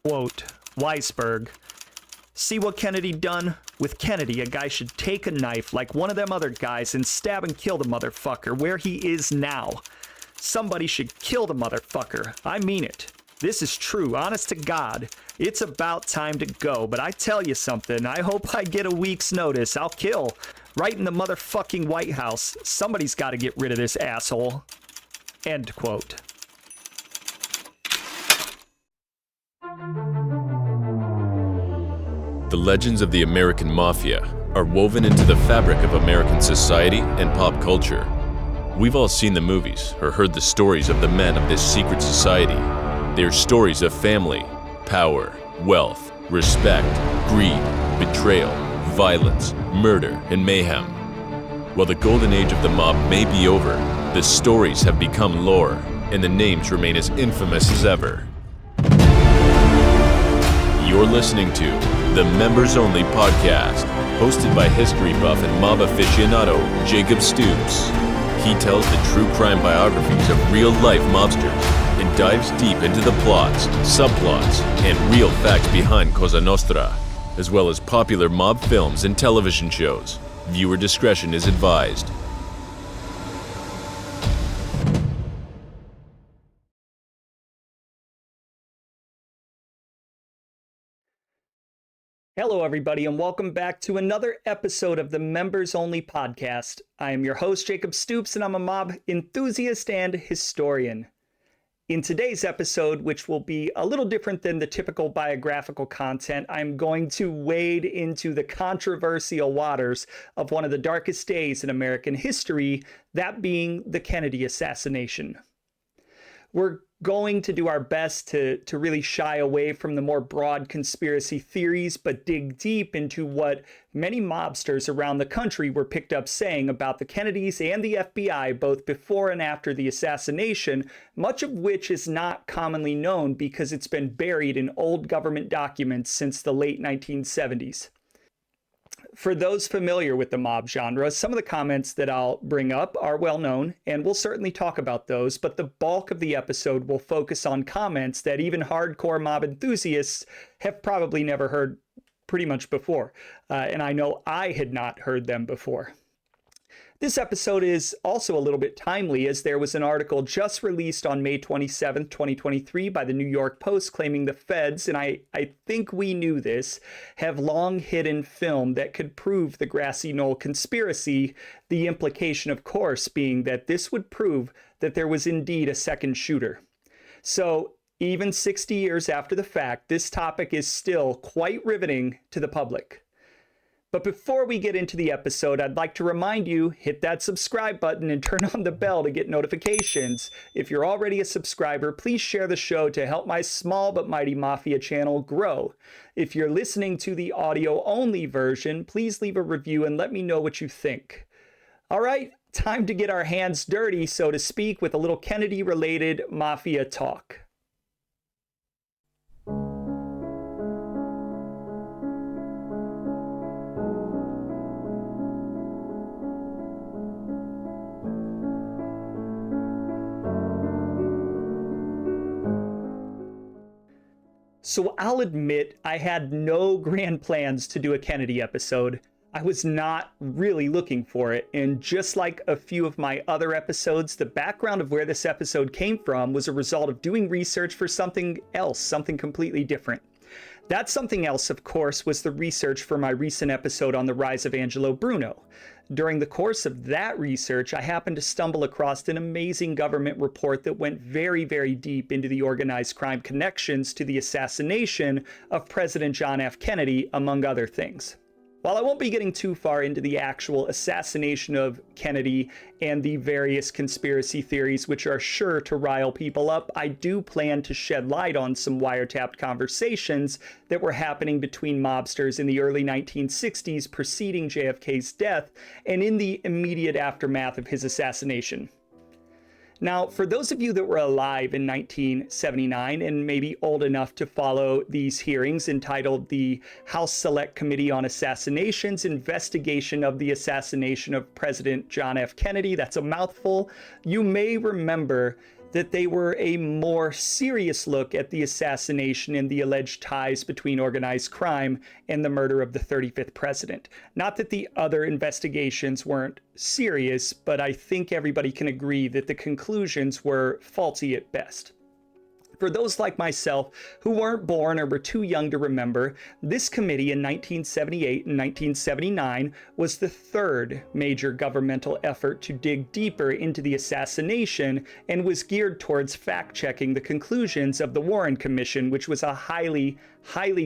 Quote, Weisberg. See what Kennedy done? With Kennedy, a guy should take a knife like one of them other guys and stab and kill the motherfucker where he is now. Somebody should kill the motherfucker. I mean it. This is true, honest to God. It's about time to go, but I tell you something, I hope I get a week's notice. I'll kill. Right in the motherfucking White House. Somebody's got to get rid of this asshole. End quote. The legends of the American Mafia are woven into the fabric of American society and pop culture. We've all seen the movies or heard the stories of the men of this secret society. They are stories of family, power, wealth, respect, greed, betrayal, violence, murder, and mayhem. While the golden age of the mob may be over, the stories have become lore, and the names remain as infamous as ever. You're listening to the Members Only Podcast, hosted by history buff and mob aficionado Jacob Stoops. He tells the true crime biographies of real-life mobsters and dives deep into the plots, subplots, and real facts behind Cosa Nostra, as well as popular mob films and television shows. Viewer discretion is advised. Hello, everybody, and welcome back to another episode of the Members Only Podcast. I am your host, Jacob Stoops, and I'm a mob enthusiast and historian. In today's episode, which will be a little different than the typical biographical content, I'm going to wade into the controversial waters of one of the darkest days in American history, that being the Kennedy assassination. We're going to do our best to really shy away from the more broad conspiracy theories, but dig deep into what many mobsters around the country were picked up saying about the Kennedys and the FBI, both before and after the assassination, much of which is not commonly known because it's been buried in old government documents since the late 1970s. For those familiar with the mob genre, some of the comments that I'll bring up are well known, and we'll certainly talk about those, but the bulk of the episode will focus on comments that even hardcore mob enthusiasts have probably never heard pretty much before, and I know I had not heard them before. This episode is also a little bit timely, as there was an article just released on May 27th, 2023 by the New York Post claiming the feds, and I think we knew this, have long hidden film that could prove the Grassy Knoll conspiracy, the implication, of course, being that this would prove that there was indeed a second shooter. So, even 60 years after the fact, this topic is still quite riveting to the public. But before we get into the episode, I'd like to remind you, hit that subscribe button and turn on the bell to get notifications. If you're already a subscriber, please share the show to help my small but mighty Mafia channel grow. If you're listening to the audio-only version, please leave a review and let me know what you think. All right, time to get our hands dirty, so to speak, with a little Kennedy-related Mafia talk. So I'll admit I had no grand plans to do a Kennedy episode. I was not really looking for it, and just like a few of my other episodes, the background of where this episode came from was a result of doing research for something else, something completely different. That something else, of course, was the research for my recent episode on the rise of Angelo Bruno. During the course of that research, I happened to stumble across an amazing government report that went very, very deep into the organized crime connections to the assassination of President John F. Kennedy, among other things. While I won't be getting too far into the actual assassination of Kennedy and the various conspiracy theories which are sure to rile people up, I do plan to shed light on some wiretapped conversations that were happening between mobsters in the early 1960s preceding JFK's death and in the immediate aftermath of his assassination. Now, for those of you that were alive in 1979 and maybe old enough to follow these hearings entitled the House Select Committee on Assassinations Investigation of the Assassination of President John F. Kennedy, that's a mouthful, you may remember that they were a more serious look at the assassination and the alleged ties between organized crime and the murder of the 35th president. Not that the other investigations weren't serious, but I think everybody can agree that the conclusions were faulty at best. For those like myself who weren't born or were too young to remember, this committee in 1978 and 1979 was the third major governmental effort to dig deeper into the assassination and was geared towards fact-checking the conclusions of the Warren Commission, which was a highly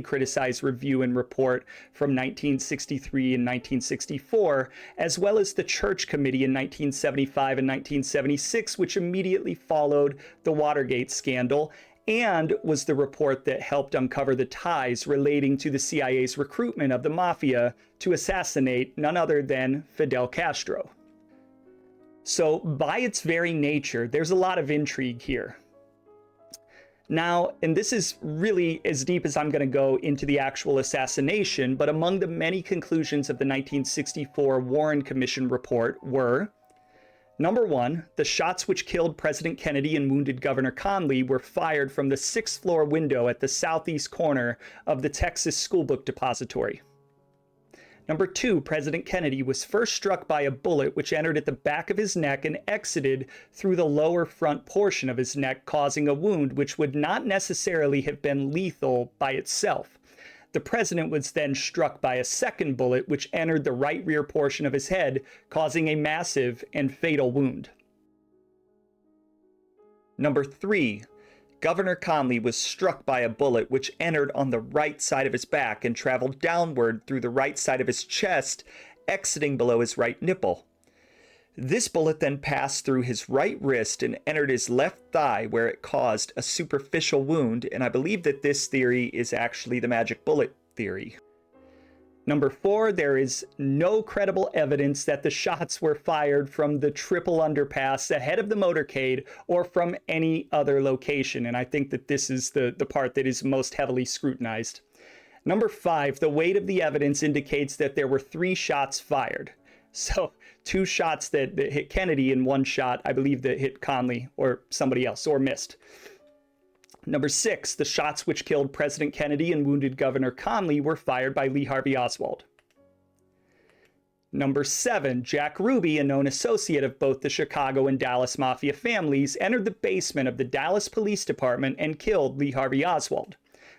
criticized review and report from 1963 and 1964, as well as the Church Committee in 1975 and 1976, which immediately followed the Watergate scandal, and was the report that helped uncover the ties relating to the CIA's recruitment of the Mafia to assassinate none other than Fidel Castro. So, by its very nature, there's a lot of intrigue here. Now, and this is really as deep as I'm going to go into the actual assassination, but among the many conclusions of the 1964 Warren Commission report were: number one, the shots which killed President Kennedy and wounded Governor Conley were fired from the 6th floor window at the southeast corner of the Texas School Book Depository. Number two, President Kennedy was first struck by a bullet which entered at the back of his neck and exited through the lower front portion of his neck, causing a wound which would not necessarily have been lethal by itself. The president was then struck by a second bullet which entered the right rear portion of his head, causing a massive and fatal wound. Number three, Governor Conley was struck by a bullet which entered on the right side of his back and traveled downward through the right side of his chest, exiting below his right nipple. This bullet then passed through his right wrist and entered his left thigh, where it caused a superficial wound, and I believe that this theory is actually the magic bullet theory. Number four, there is no credible evidence that the shots were fired from the triple underpass ahead of the motorcade or from any other location, and I think that this is the part that is most heavily scrutinized. Number five, the weight of the evidence indicates that there were 3 shots fired. So 2 shots that hit Kennedy and 1 shot, I believe, that hit Conley or somebody else or missed. Number 6, the shots which killed President Kennedy and wounded Governor Conley were fired by Lee Harvey Oswald. Number 7, Jack Ruby, a known associate of both the Chicago and Dallas Mafia families, entered the basement of the Dallas Police Department and killed Lee Harvey Oswald.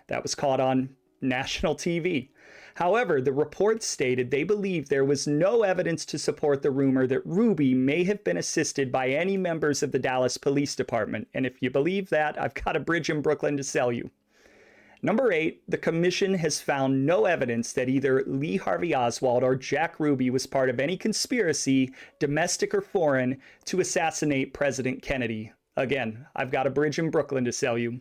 That was caught on national TV. However, the report stated they believed there was no evidence to support the rumor that Ruby may have been assisted by any members of the Dallas Police Department. And if you believe that, I've got a bridge in Brooklyn to sell you. Number 8, the commission has found no evidence that either Lee Harvey Oswald or Jack Ruby was part of any conspiracy, domestic or foreign, to assassinate President Kennedy. Again, I've got a bridge in Brooklyn to sell you.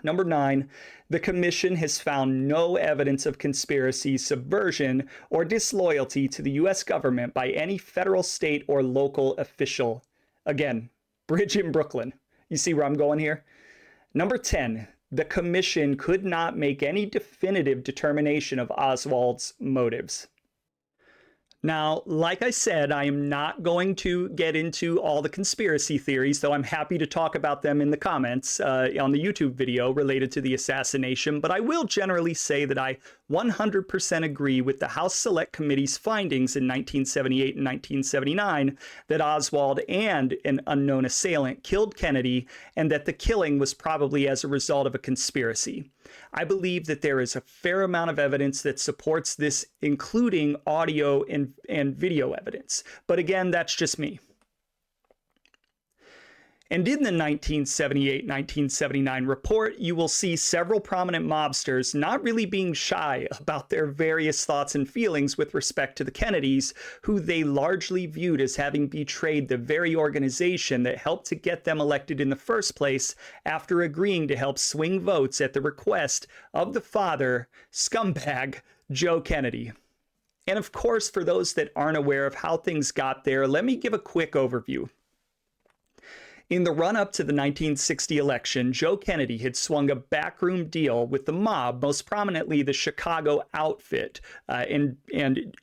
Number 9, the commission has found no evidence of conspiracy, subversion, or disloyalty to the U.S. government by any federal, state, or local official. Again, bridge in Brooklyn. You see where I'm going here? Number 10, the commission could not make any definitive determination of Oswald's motives. Now, like I said, I am not going to get into all the conspiracy theories, though I'm happy to talk about them in the comments on the YouTube video related to the assassination, but I will generally say that I 100% agree with the House Select Committee's findings in 1978 and 1979 that Oswald and an unknown assailant killed Kennedy and that the killing was probably as a result of a conspiracy. I believe that there is a fair amount of evidence that supports this, including audio and video evidence. But again, that's just me. And in the 1978-1979 report, you will see several prominent mobsters not really being shy about their various thoughts and feelings with respect to the Kennedys, who they largely viewed as having betrayed the very organization that helped to get them elected in the first place after agreeing to help swing votes at the request of the father, scumbag, Joe Kennedy. And of course, for those that aren't aware of how things got there, let me give a quick overview. In the run-up to the 1960 election, Joe Kennedy had swung a backroom deal with the mob, most prominently the Chicago outfit. And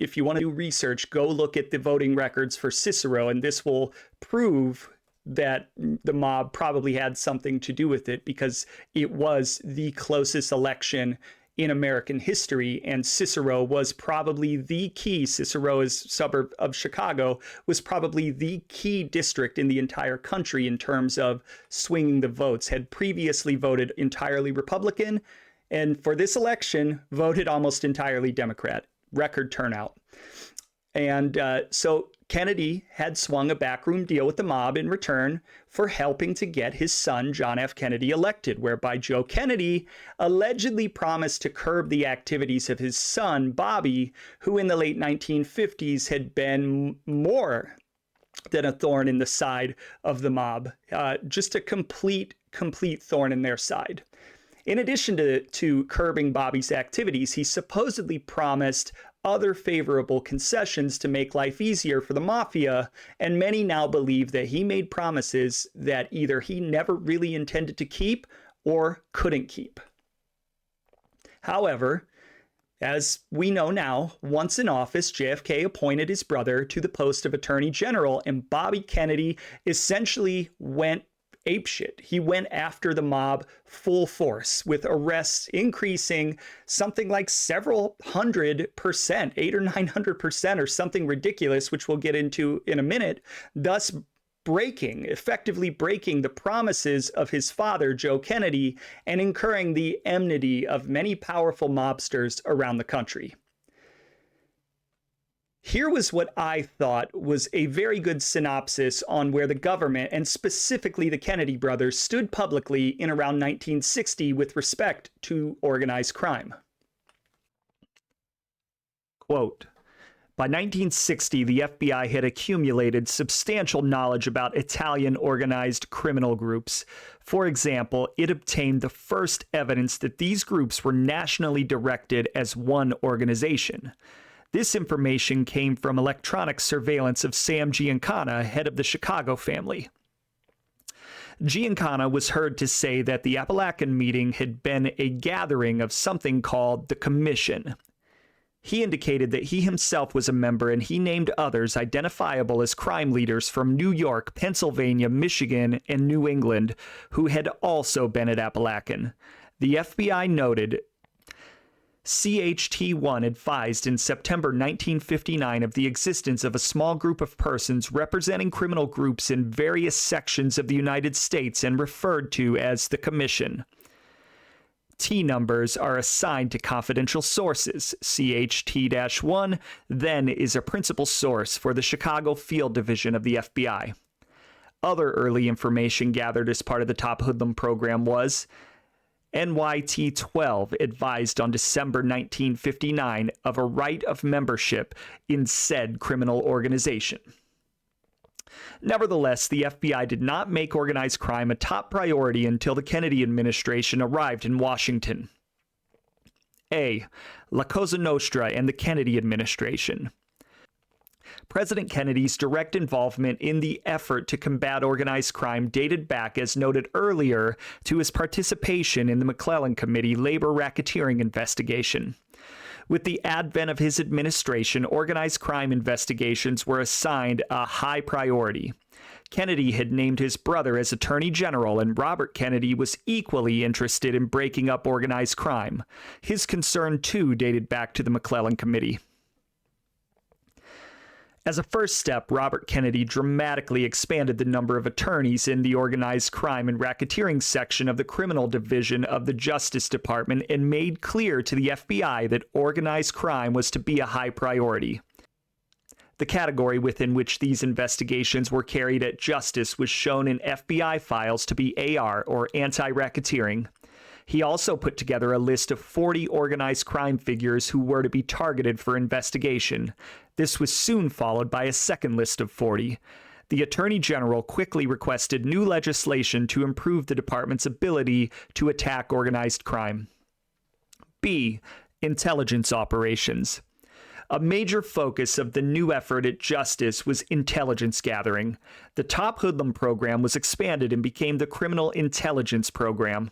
if you want to do research, go look at the voting records for Cicero, and this will prove that the mob probably had something to do with it, because it was the closest election in American history, and Cicero was probably the key. Cicero is a suburb of Chicago, was probably the key district in the entire country in terms of swinging the votes. Had previously voted entirely Republican, and for this election voted almost entirely Democrat. Record turnout. And so Kennedy had swung a backroom deal with the mob in return for helping to get his son, John F. Kennedy, elected, whereby Joe Kennedy allegedly promised to curb the activities of his son, Bobby, who in the late 1950s had been more than a thorn in the side of the mob, just a complete thorn in their side. In addition to curbing Bobby's activities, he supposedly promised other favorable concessions to make life easier for the mafia, and many now believe that he made promises that either he never really intended to keep or couldn't keep. However, as we know now, once in office, JFK appointed his brother to the post of Attorney General, and Bobby Kennedy essentially went apeshit. He went after the mob full force, with arrests increasing something like several 100%, 800 or 900%, or something ridiculous, which we'll get into in a minute, thus effectively breaking the promises of his father, Joe Kennedy, and incurring the enmity of many powerful mobsters around the country. Here was what I thought was a very good synopsis on where the government, and specifically the Kennedy brothers, stood publicly in around 1960 with respect to organized crime. Quote, by 1960, the FBI had accumulated substantial knowledge about Italian organized criminal groups. For example, it obtained the first evidence that these groups were nationally directed as one organization. This information came from electronic surveillance of Sam Giancana, head of the Chicago family. Giancana was heard to say that the Appalachian meeting had been a gathering of something called the Commission. He indicated that he himself was a member, and he named others identifiable as crime leaders from New York, Pennsylvania, Michigan, and New England who had also been at Appalachian. The FBI noted CHT-1 advised in September 1959 of the existence of a small group of persons representing criminal groups in various sections of the United States and referred to as the Commission. T numbers are assigned to confidential sources. CHT-1 then is a principal source for the Chicago Field Division of the FBI. Other early information gathered as part of the Top Hoodlum program was NYT-12 advised on December 1959 of a right of membership in said criminal organization. Nevertheless, the FBI did not make organized crime a top priority until the Kennedy administration arrived in Washington. A. La Cosa Nostra and the Kennedy administration. President Kennedy's direct involvement in the effort to combat organized crime dated back, as noted earlier, to his participation in the McClellan Committee labor racketeering investigation. With the advent of his administration, organized crime investigations were assigned a high priority. Kennedy had named his brother as Attorney General, and Robert Kennedy was equally interested in breaking up organized crime. His concern, too, dated back to the McClellan Committee. As a first step, Robert Kennedy dramatically expanded the number of attorneys in the organized crime and racketeering section of the criminal division of the Justice Department and made clear to the FBI that organized crime was to be a high priority. The category within which these investigations were carried at Justice was shown in FBI files to be AR, or anti-racketeering. He also put together a list of 40 organized crime figures who were to be targeted for investigation. This was soon followed by a second list of 40. The Attorney General quickly requested new legislation to improve the department's ability to attack organized crime. B. Intelligence operations. A major focus of the new effort at Justice was intelligence gathering. The Top Hoodlum program was expanded and became the Criminal Intelligence Program.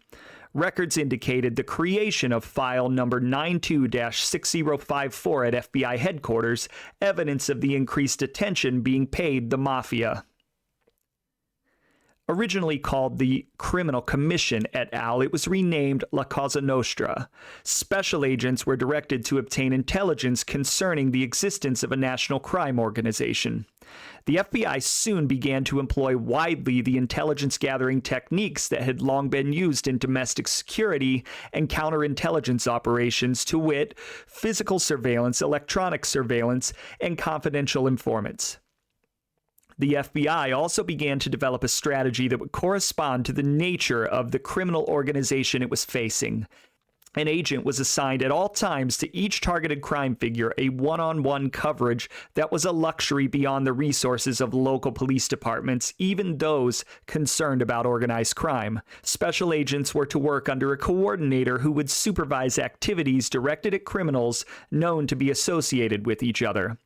Records indicated the creation of file number 92-6054 at FBI headquarters, evidence of the increased attention being paid the Mafia. Originally called the Criminal Commission et al., it was renamed La Cosa Nostra. Special agents were directed to obtain intelligence concerning the existence of a national crime organization. The FBI soon began to employ widely the intelligence-gathering techniques that had long been used in domestic security and counterintelligence operations, to wit, physical surveillance, electronic surveillance, and confidential informants. The FBI also began to develop a strategy that would correspond to the nature of the criminal organization it was facing. An agent was assigned at all times to each targeted crime figure a one-on-one coverage that was a luxury beyond the resources of local police departments, even those concerned about organized crime. Special agents were to work under a coordinator who would supervise activities directed at criminals known to be associated with each other.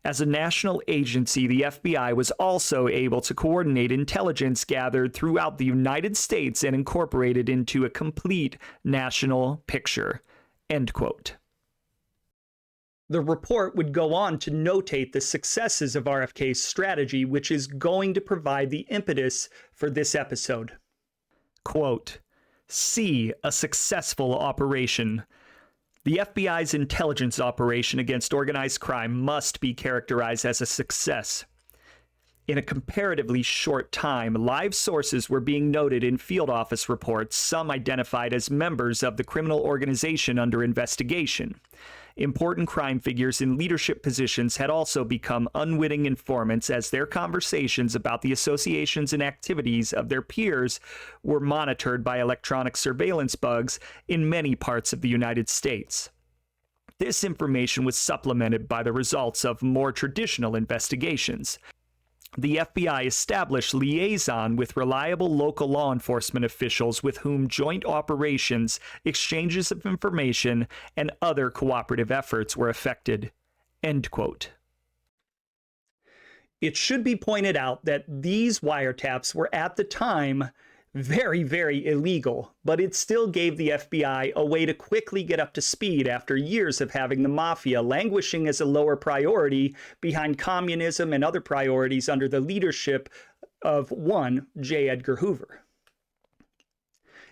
As a national agency, the FBI was also able to coordinate intelligence gathered throughout the United States and incorporate it into a complete national picture." End quote. The report would go on to notate the successes of RFK's strategy, which is going to provide the impetus for this episode. Quote, "C, a successful operation. The FBI's intelligence operation against organized crime must be characterized as a success. In a comparatively short time, live sources were being noted in field office reports, some identified as members of the criminal organization under investigation. Important crime figures in leadership positions had also become unwitting informants, as their conversations about the associations and activities of their peers were monitored by electronic surveillance bugs in many parts of the United States. This information was supplemented by the results of more traditional investigations. The FBI established liaison with reliable local law enforcement officials with whom joint operations, exchanges of information, and other cooperative efforts were effected." End quote. It should be pointed out that these wiretaps were at the time very, very illegal, but it still gave the FBI a way to quickly get up to speed after years of having the mafia languishing as a lower priority behind communism and other priorities under the leadership of one J. Edgar Hoover.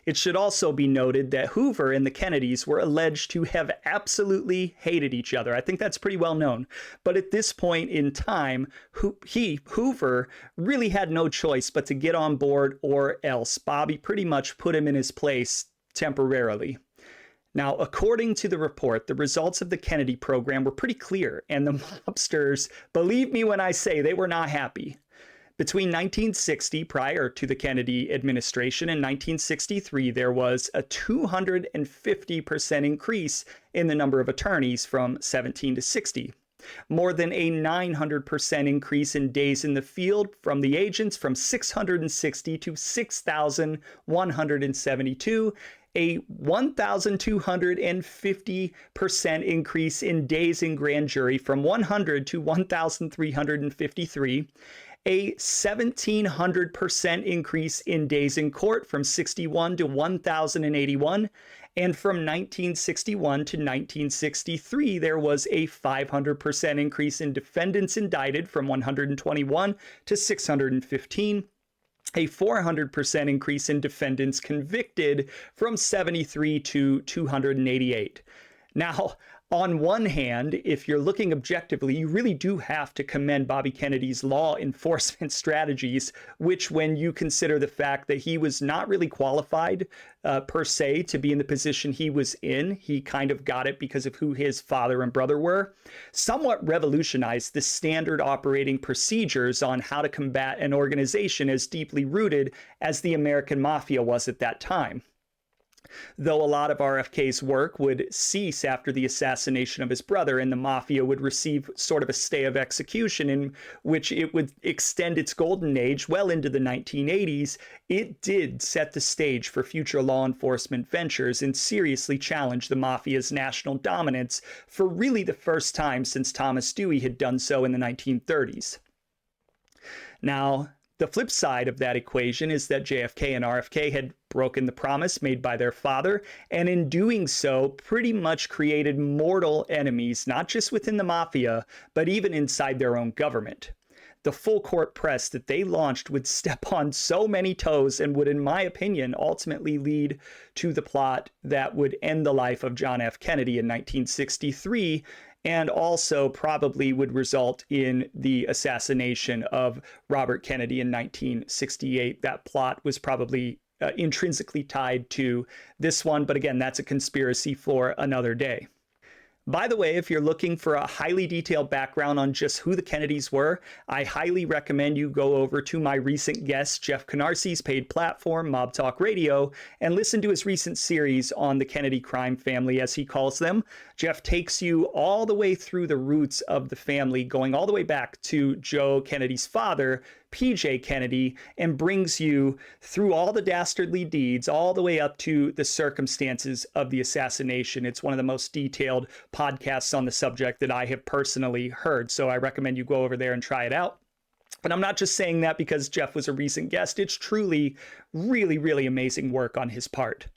It should also be noted that Hoover and the Kennedys were alleged to have absolutely hated each other. I think that's pretty well known. But at this point in time, Hoover really had no choice but to get on board, or else Bobby pretty much put him in his place temporarily. Now, according to the report, the results of the Kennedy program were pretty clear, and the mobsters, believe me when I say, they were not happy. Between 1960, prior to the Kennedy administration, and 1963, there was a 250% increase in the number of attorneys from 17 to 60. More than a 900% increase in days in the field from the agents, from 660 to 6,172. A 1,250% increase in days in grand jury, from 100 to 1,353. A 1,700% increase in days in court, from 61 to 1,081. And from 1961 to 1963, there was a 500% increase in defendants indicted, from 121 to 615. A 400% increase in defendants convicted, from 73 to 288. Now, on one hand, if you're looking objectively, you really do have to commend Bobby Kennedy's law enforcement strategies, which, when you consider the fact that he was not really qualified per se to be in the position he was in, he kind of got it because of who his father and brother were, somewhat revolutionized the standard operating procedures on how to combat an organization as deeply rooted as the American Mafia was at that time. Though a lot of RFK's work would cease after the assassination of his brother, and the Mafia would receive sort of a stay of execution in which it would extend its golden age well into the 1980s, it did set the stage for future law enforcement ventures and seriously challenged the Mafia's national dominance for really the first time since Thomas Dewey had done so in the 1930s. Now, the flip side of that equation is that JFK and RFK had broken the promise made by their father, and in doing so, pretty much created mortal enemies, not just within the Mafia, but even inside their own government. the full court press that they launched would step on so many toes and would, in my opinion, ultimately lead to the plot that would end the life of John F. Kennedy in 1963, and also probably would result in the assassination of Robert Kennedy in 1968. That plot was probably intrinsically tied to this one, but again, that's a conspiracy for another day. By the way, if you're looking for a highly detailed background on just who the Kennedys were, I highly recommend you go over to my recent guest, Jeff Canarsi's paid platform, Mob Talk Radio, and listen to his recent series on the Kennedy crime family, as he calls them. Jeff takes you all the way through the roots of the family, going all the way back to Joe Kennedy's father, PJ Kennedy, and brings you through all the dastardly deeds, all the way up to the circumstances of the assassination. It's one of the most detailed podcasts on the subject that I have personally heard, so I recommend you go over there and try it out. And I'm not just saying that because Jeff was a recent guest. It's truly really, really amazing work on his part.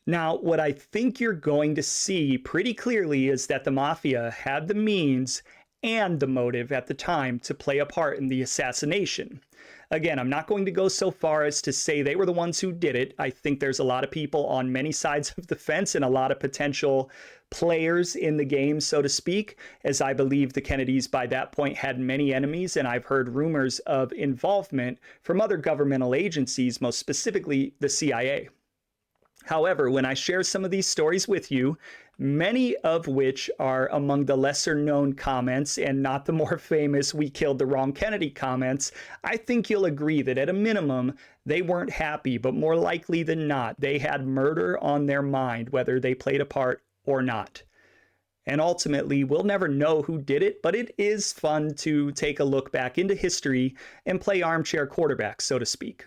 Now, what I think you're going to see pretty clearly is that the Mafia had the means and the motive at the time to play a part in the assassination. Again, I'm not going to go so far as to say they were the ones who did it. I think there's a lot of people on many sides of the fence and a lot of potential players in the game, so to speak, as I believe the Kennedys by that point had many enemies, and I've heard rumors of involvement from other governmental agencies, most specifically the CIA. However, when I share some of these stories with you, many of which are among the lesser known comments and not the more famous "we killed the wrong Kennedy" comments, I think you'll agree that at a minimum, they weren't happy, but more likely than not, they had murder on their mind, whether they played a part or not. And ultimately, we'll never know who did it, but it is fun to take a look back into history and play armchair quarterback, so to speak.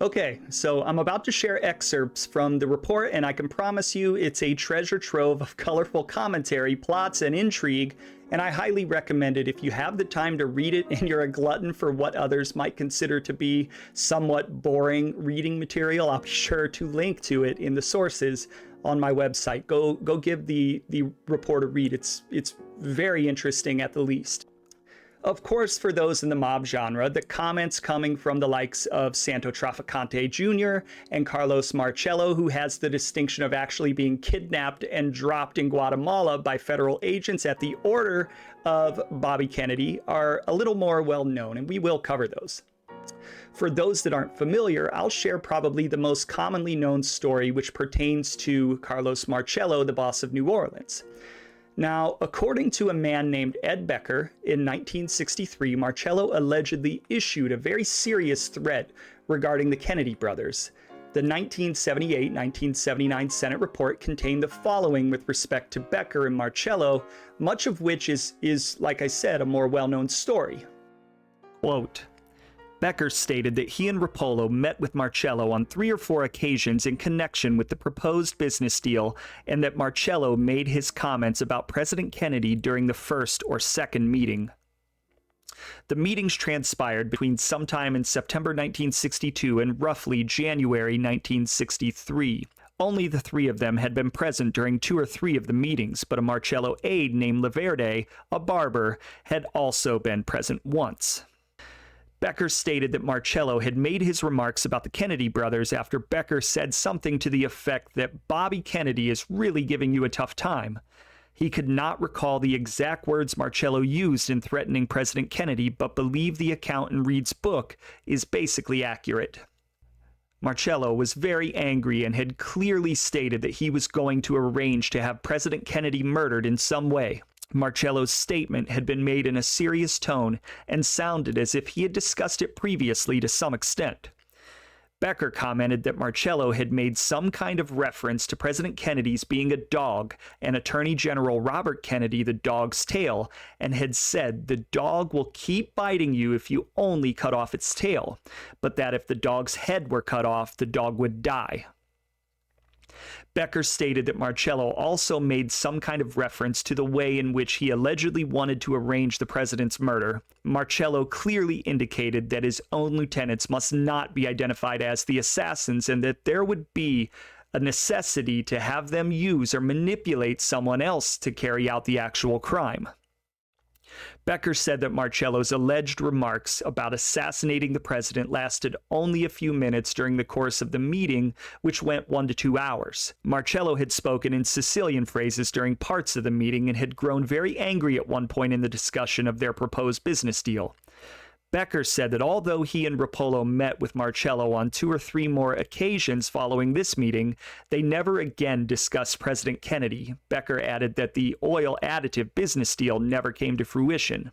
Okay, so I'm about to share excerpts from the report, and I can promise you it's a treasure trove of colorful commentary, plots, and intrigue, and I highly recommend it if you have the time to read it and you're a glutton for what others might consider to be somewhat boring reading material. I'll be sure to link to it in the sources on my website. Go give the report a read. It's very interesting at the least. Of course, for those in the mob genre, the comments coming from the likes of Santo Trafficante Jr. and Carlos Marcello, who has the distinction of actually being kidnapped and dropped in Guatemala by federal agents at the order of Bobby Kennedy, are a little more well known, and we will cover those. For those that aren't familiar, I'll share probably the most commonly known story which pertains to Carlos Marcello, the boss of New Orleans. Now, according to a man named Ed Becker, in 1963, Marcello allegedly issued a very serious threat regarding the Kennedy brothers. The 1978-1979 Senate report contained the following with respect to Becker and Marcello, much of which is, like I said, a more well-known story. Quote, Becker stated that he and Rapolo met with Marcello on 3 or 4 occasions in connection with the proposed business deal, and that Marcello made his comments about President Kennedy during the first or second meeting. The meetings transpired between sometime in September 1962 and roughly January 1963. Only the 3 of them had been present during 2 or 3 of the meetings, but a Marcello aide named Laverde, a barber, had also been present once. Becker stated that Marcello had made his remarks about the Kennedy brothers after Becker said something to the effect that Bobby Kennedy is really giving you a tough time. He could not recall the exact words Marcello used in threatening President Kennedy, but believed the account in Reed's book is basically accurate. Marcello was very angry and had clearly stated that he was going to arrange to have President Kennedy murdered in some way. Marcello's statement had been made in a serious tone and sounded as if he had discussed it previously to some extent. Becker commented that Marcello had made some kind of reference to President Kennedy's being a dog and Attorney General Robert Kennedy the dog's tail, and had said the dog will keep biting you if you only cut off its tail, but that if the dog's head were cut off, the dog would die. Becker stated that Marcello also made some kind of reference to the way in which he allegedly wanted to arrange the president's murder. Marcello clearly indicated that his own lieutenants must not be identified as the assassins and that there would be a necessity to have them use or manipulate someone else to carry out the actual crime. Becker said that Marcello's alleged remarks about assassinating the president lasted only a few minutes during the course of the meeting, which went 1 to 2 hours. Marcello had spoken in Sicilian phrases during parts of the meeting and had grown very angry at one point in the discussion of their proposed business deal. Becker said that although he and Rapolo met with Marcello on 2 or 3 more occasions following this meeting, they never again discussed President Kennedy. Becker added that the oil additive business deal never came to fruition.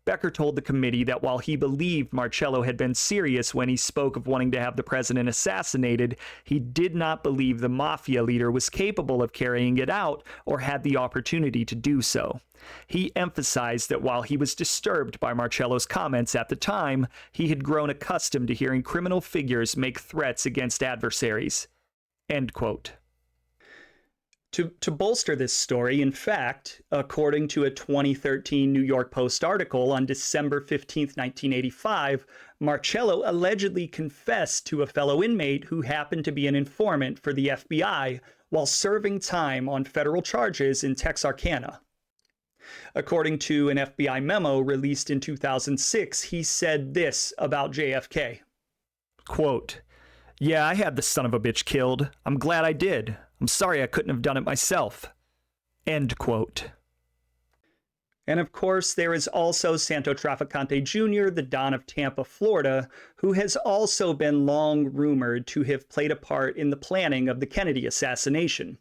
Becker told the committee that while he believed Marcello had been serious when he spoke of wanting to have the president assassinated, he did not believe the mafia leader was capable of carrying it out or had the opportunity to do so. He emphasized that while he was disturbed by Marcello's comments at the time, he had grown accustomed to hearing criminal figures make threats against adversaries. End quote. To bolster this story, in fact, according to a 2013 New York Post article on December 15, 1985, Marcello allegedly confessed to a fellow inmate who happened to be an informant for the FBI while serving time on federal charges in Texarkana. According to an FBI memo released in 2006, he said this about JFK. Quote, "Yeah, I had the son of a bitch killed. I'm glad I did. I'm sorry I couldn't have done it myself." End quote. And of course, there is also Santo Trafficante Jr., the Don of Tampa, Florida, who has also been long rumored to have played a part in the planning of the Kennedy assassination.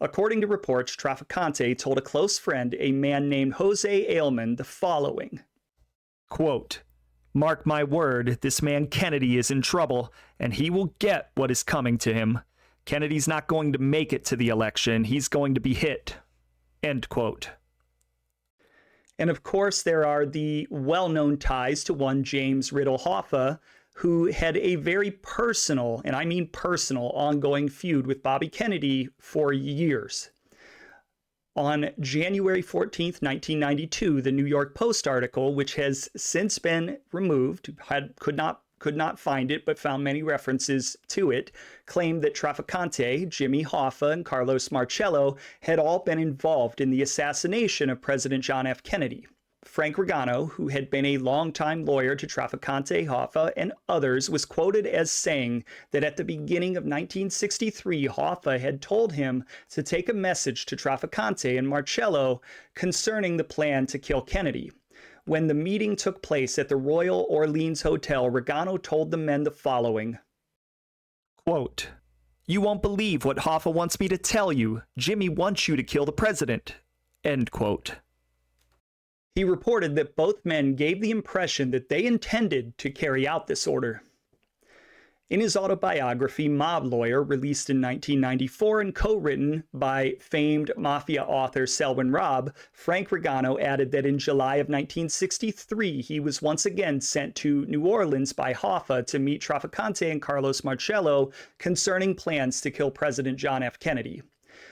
According to reports, Trafficante told a close friend, a man named Jose Ailman, the following. Quote, "Mark my word, this man Kennedy is in trouble, and he will get what is coming to him. Kennedy's not going to make it to the election. He's going to be hit." End quote. And of course, there are the well-known ties to one James Riddle Hoffa, who had a very personal, and I mean personal, ongoing feud with Bobby Kennedy for years. On January 14th, 1992, the New York Post article, which has since been removed, could not find it, but found many references to it, claimed that Trafficante, Jimmy Hoffa, and Carlos Marcello had all been involved in the assassination of President John F. Kennedy. Frank Regano, who had been a longtime lawyer to Trafficante, Hoffa, and others, was quoted as saying that at the beginning of 1963, Hoffa had told him to take a message to Trafficante and Marcello concerning the plan to kill Kennedy. When the meeting took place at the Royal Orleans Hotel, Regano told the men the following. Quote, "You won't believe what Hoffa wants me to tell you. Jimmy wants you to kill the president." End quote. He reported that both men gave the impression that they intended to carry out this order. In his autobiography, Mob Lawyer, released in 1994 and co-written by famed Mafia author Selwyn Robb, Frank Regano added that in July of 1963, he was once again sent to New Orleans by Hoffa to meet Trafficante and Carlos Marcello concerning plans to kill President John F. Kennedy.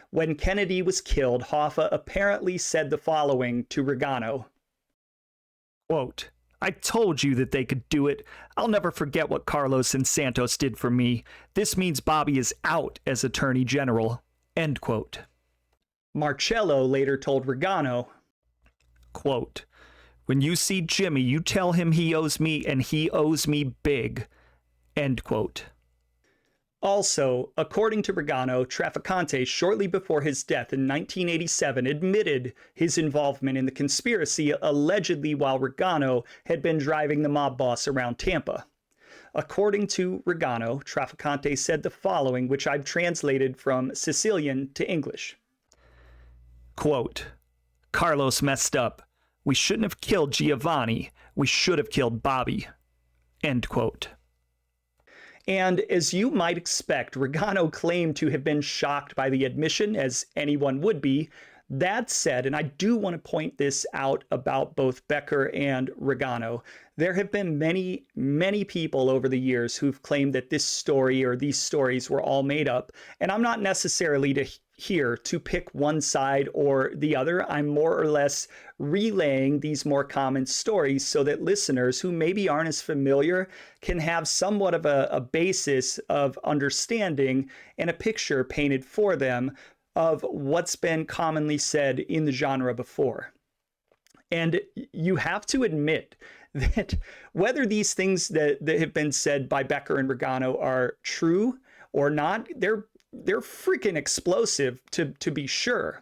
When Kennedy was killed, Hoffa apparently said the following to Regano. Quote, "I told you that they could do it. I'll never forget what Carlos and Santos did for me. This means Bobby is out as Attorney General." End quote. Marcello later told Regano, quote, "When you see Jimmy, you tell him he owes me and he owes me big." End quote. Also, according to Regano, Trafficante, shortly before his death in 1987, admitted his involvement in the conspiracy, allegedly while Regano had been driving the mob boss around Tampa. According to Regano, Trafficante said the following, which I've translated from Sicilian to English. Quote, "Carlos messed up. We shouldn't have killed Giovanni. We should have killed Bobby." End quote. And as you might expect, Regano claimed to have been shocked by the admission, as anyone would be, That said, and I do want to point this out about both Becker and Regano, there have been many, many people over the years who've claimed that this story or these stories were all made up. And I'm not necessarily here to pick one side or the other. I'm more or less relaying these more common stories so that listeners who maybe aren't as familiar can have somewhat of a basis of understanding and a picture painted for them of what's been commonly said in the genre before. And you have to admit that whether these things that have been said by Becker and Regano are true or not, they're freaking explosive to be sure.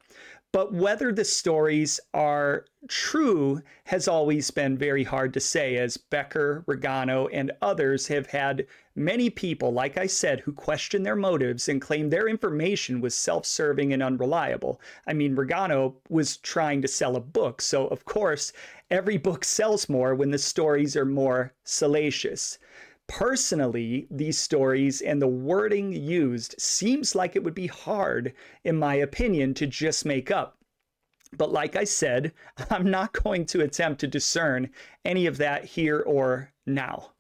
But whether the stories are true has always been very hard to say, as Becker, Regano, and others have had many people, like I said, who question their motives and claim their information was self-serving and unreliable. I mean, Regano was trying to sell a book, so of course, every book sells more when the stories are more salacious. Personally, these stories and the wording used seems like it would be hard, in my opinion, to just make up. But like I said, I'm not going to attempt to discern any of that here or now.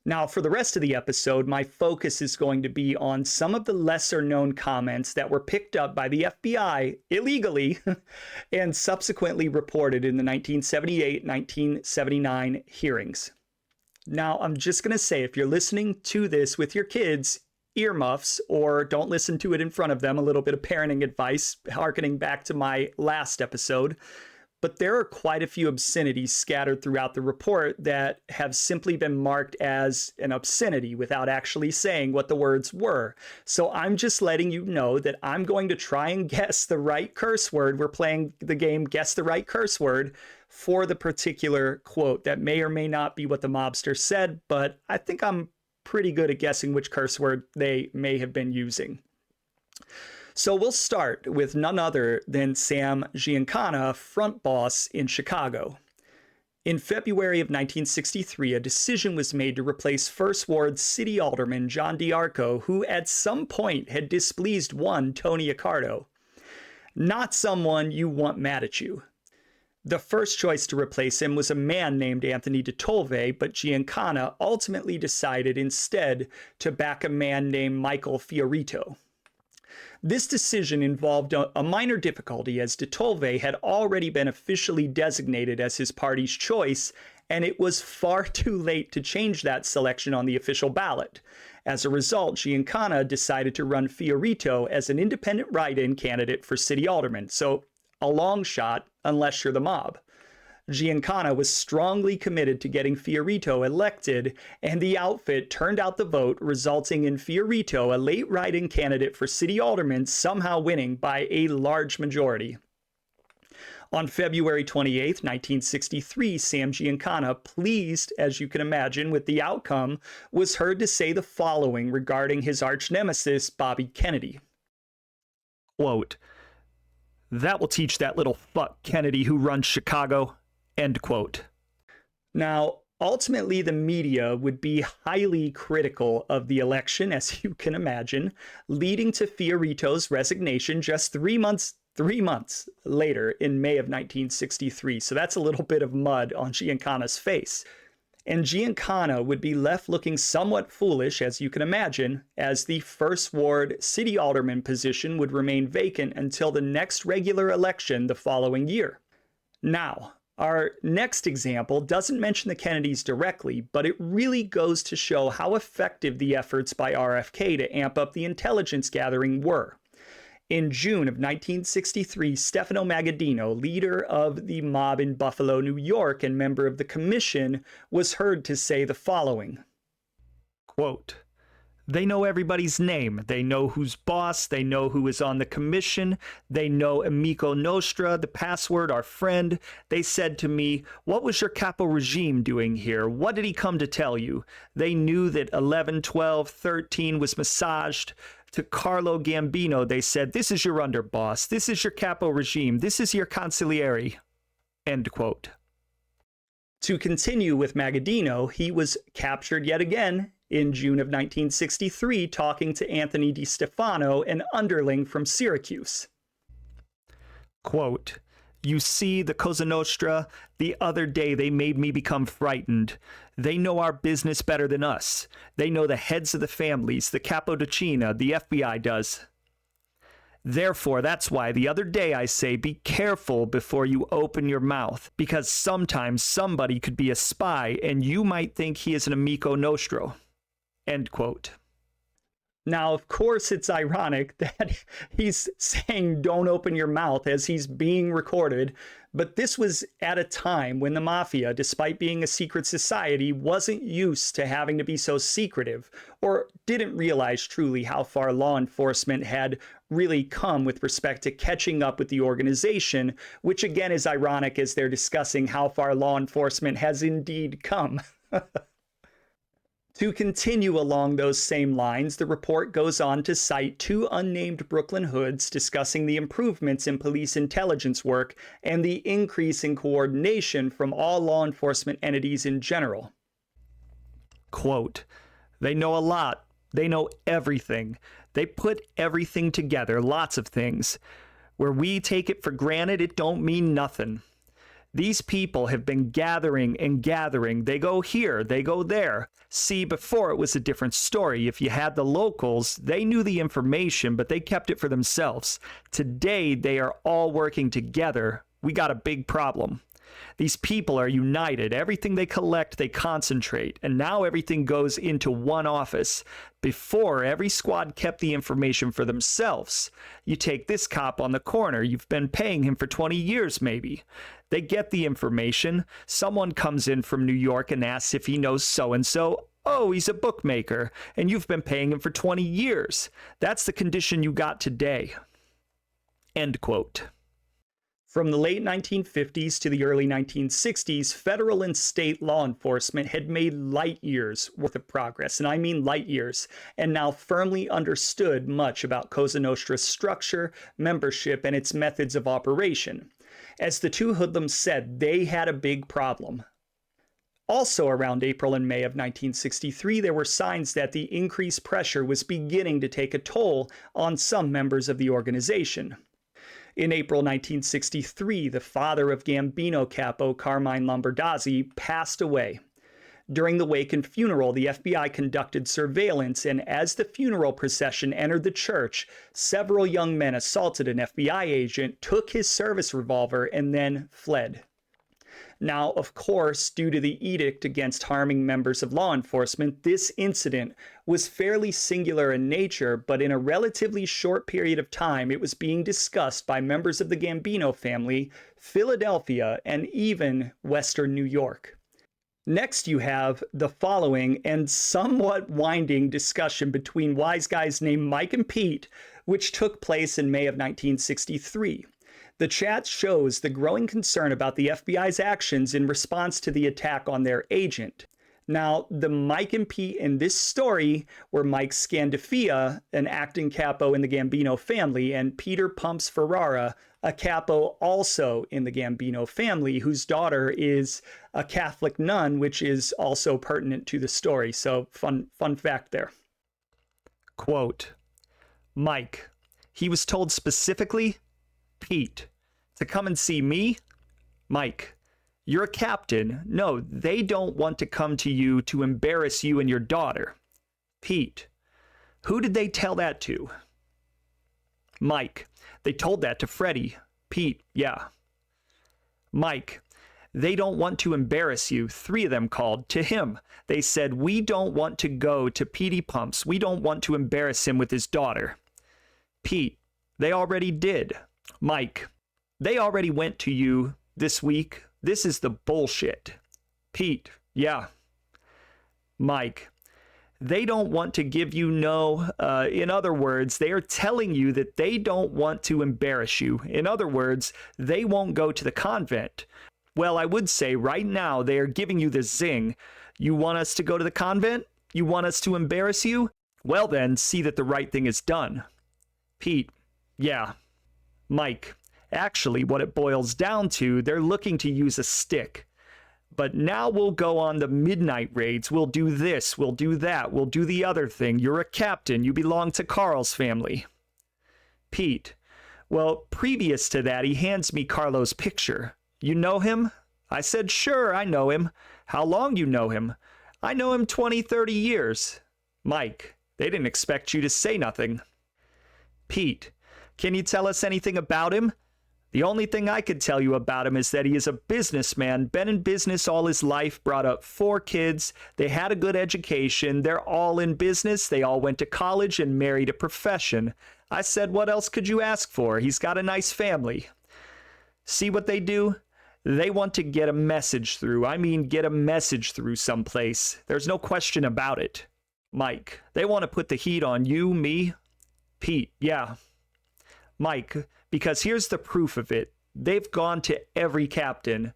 Now, for the rest of the episode, my focus is going to be on some of the lesser known comments that were picked up by the FBI illegally and subsequently reported in the 1978-1979 hearings. Now, I'm just going to say, if you're listening to this with your kids, earmuffs, or don't listen to it in front of them, a little bit of parenting advice, harkening back to my last episode. But there are quite a few obscenities scattered throughout the report that have simply been marked as an obscenity without actually saying what the words were. So I'm just letting you know that I'm going to try and guess the right curse word. We're playing the game Guess the Right Curse Word for the particular quote. That may or may not be what the mobster said, but I think I'm pretty good at guessing which curse word they may have been using. So we'll start with none other than Sam Giancana, front boss in Chicago. In February of 1963, a decision was made to replace First Ward City Alderman John DiArco, who at some point had displeased one Tony Accardo. Not someone you want mad at you. The first choice to replace him was a man named Anthony DeTolve, but Giancana ultimately decided instead to back a man named Michael Fiorito. This decision involved a minor difficulty, as DeTolve had already been officially designated as his party's choice, and it was far too late to change that selection on the official ballot. As a result, Giancana decided to run Fiorito as an independent write-in candidate for city alderman. So a long shot, unless you're the mob. Giancana was strongly committed to getting Fiorito elected, and the outfit turned out the vote, resulting in Fiorito, a late write-in candidate for city alderman, somehow winning by a large majority. On February 28, 1963, Sam Giancana, pleased, as you can imagine, with the outcome, was heard to say the following regarding his arch-nemesis, Bobby Kennedy. Quote, "That will teach that little fuck Kennedy who runs Chicago." End quote. Now, ultimately, the media would be highly critical of the election, as you can imagine, leading to Fiorito's resignation just 3 months later in May of 1963. So that's a little bit of mud on Giancana's face. And Giancana would be left looking somewhat foolish, as you can imagine, as the First Ward city alderman position would remain vacant until the next regular election the following year. Now, our next example doesn't mention the Kennedys directly, but it really goes to show how effective the efforts by RFK to amp up the intelligence gathering were. In June of 1963, Stefano Magaddino, leader of the mob in Buffalo, New York, and member of the commission, was heard to say the following. Quote, "They know everybody's name. They know who's boss. They know who is on the commission. They know Amico Nostra, the password, our friend. They said to me, 'What was your capo regime doing here? What did he come to tell you?' They knew that 11, 12, 13 was massaged. To Carlo Gambino, they said, 'This is your underboss. This is your capo regime. This is your consigliere.'" End quote. To continue with Magaddino, he was captured yet again in June of 1963, talking to Anthony Di Stefano, an underling from Syracuse. Quote, "You see, the Cosa Nostra, the other day they made me become frightened. They know our business better than us. They know the heads of the families, the Capodicina, the FBI does. Therefore, that's why the other day I say be careful before you open your mouth, because sometimes somebody could be a spy and you might think he is an amico nostro." End quote. Now, of course, it's ironic that he's saying don't open your mouth as he's being recorded, but this was at a time when the Mafia, despite being a secret society, wasn't used to having to be so secretive, or didn't realize truly how far law enforcement had really come with respect to catching up with the organization, which again is ironic as they're discussing how far law enforcement has indeed come. To continue along those same lines, the report goes on to cite two unnamed Brooklyn hoods discussing the improvements in police intelligence work and the increase in coordination from all law enforcement entities in general. Quote, "They know a lot. They know everything. They put everything together, lots of things. Where we take it for granted, it don't mean nothing. These people have been gathering and gathering. They go here, they go there. See, before it was a different story. If you had the locals, they knew the information, but they kept it for themselves. Today, they are all working together. We got a big problem. These people are united. Everything they collect, they concentrate. And now everything goes into one office. Before, every squad kept the information for themselves. You take this cop on the corner. You've been paying him for 20 years, maybe. They get the information. Someone comes in from New York and asks if he knows so-and-so. Oh, he's a bookmaker. And you've been paying him for 20 years. That's the condition you got today." End quote. From the late 1950s to the early 1960s, federal and state law enforcement had made light years worth of progress, and I mean light years, and now firmly understood much about Cosa Nostra's structure, membership, and its methods of operation. As the two hoodlums said, they had a big problem. Also around April and May of 1963, there were signs that the increased pressure was beginning to take a toll on some members of the organization. In April 1963, the father of Gambino capo Carmine Lombardozzi passed away. During the wake and funeral, the FBI conducted surveillance, and as the funeral procession entered the church, several young men assaulted an FBI agent, took his service revolver, and then fled. Now, of course, due to the edict against harming members of law enforcement, this incident was fairly singular in nature, but in a relatively short period of time, it was being discussed by members of the Gambino family, Philadelphia, and even Western New York. Next, you have the following and somewhat winding discussion between wise guys named Mike and Pete, which took place in May of 1963. The chat shows the growing concern about the FBI's actions in response to the attack on their agent. Now, the Mike and Pete in this story were Mike Scandafia, an acting capo in the Gambino family, and Peter Pumps Ferrara, a capo also in the Gambino family, whose daughter is a Catholic nun, which is also pertinent to the story. So, fun fact there. Quote, "Mike, he was told specifically, Pete, to come and see me? Mike, you're a captain. No, they don't want to come to you to embarrass you and your daughter. Pete, who did they tell that to? Mike, they told that to Freddie. Pete, yeah. Mike, they don't want to embarrass you. 3 of them called to him. They said, we don't want to go to Petey Pumps. We don't want to embarrass him with his daughter. Pete, they already did. Mike, they already went to you this week. This is the bullshit. Pete, yeah. Mike, they don't want to give you no, in other words, they are telling you that they don't want to embarrass you. In other words, they won't go to the convent. Well, I would say right now they are giving you the zing. You want us to go to the convent? You want us to embarrass you? Well then, see that the right thing is done. Pete, yeah. Mike, actually what it boils down to, they're looking to use a stick. But now we'll go on the midnight raids. We'll do this, we'll do that, we'll do the other thing. You're a captain, you belong to Carl's family. Pete, Well, previous to that, he hands me Carlo's picture. You know him? I said, sure, I know him. How long you know him? I know him 20, 30 years. Mike, they didn't expect you to say nothing. Pete, can you tell us anything about him? The only thing I could tell you about him is that he is a businessman, been in business all his life, brought up 4 kids, they had a good education, they're all in business, they all went to college and married a profession. I said, what else could you ask for? He's got a nice family. See what they do? They want to get a message through. I mean, get a message through someplace. There's no question about it. Mike, they want to put the heat on you, me. Pete, yeah. Mike, because here's the proof of it. They've gone to every captain.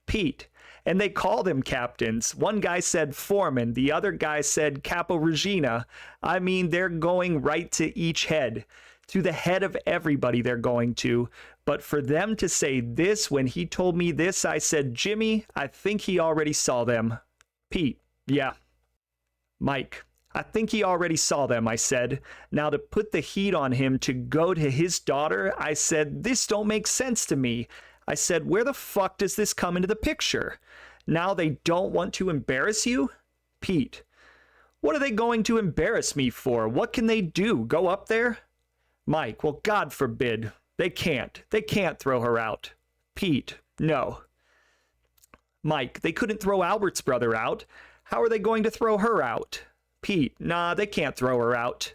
Pete, and they call them captains. One guy said foreman, the other guy said capo regina. I mean, they're going right to each head. To the head of everybody they're going to. But for them to say this when he told me this, I said, Jimmy, I think he already saw them. Pete, yeah. Mike, I think he already saw them, I said. Now to put the heat on him to go to his daughter, I said, this don't make sense to me. I said, where the fuck does this come into the picture? Now they don't want to embarrass you? Pete, what are they going to embarrass me for? What can they do? Go up there? Mike, well, God forbid. They can't. They can't throw her out. Pete, no. Mike, they couldn't throw Albert's brother out. How are they going to throw her out? Pete, nah, they can't throw her out.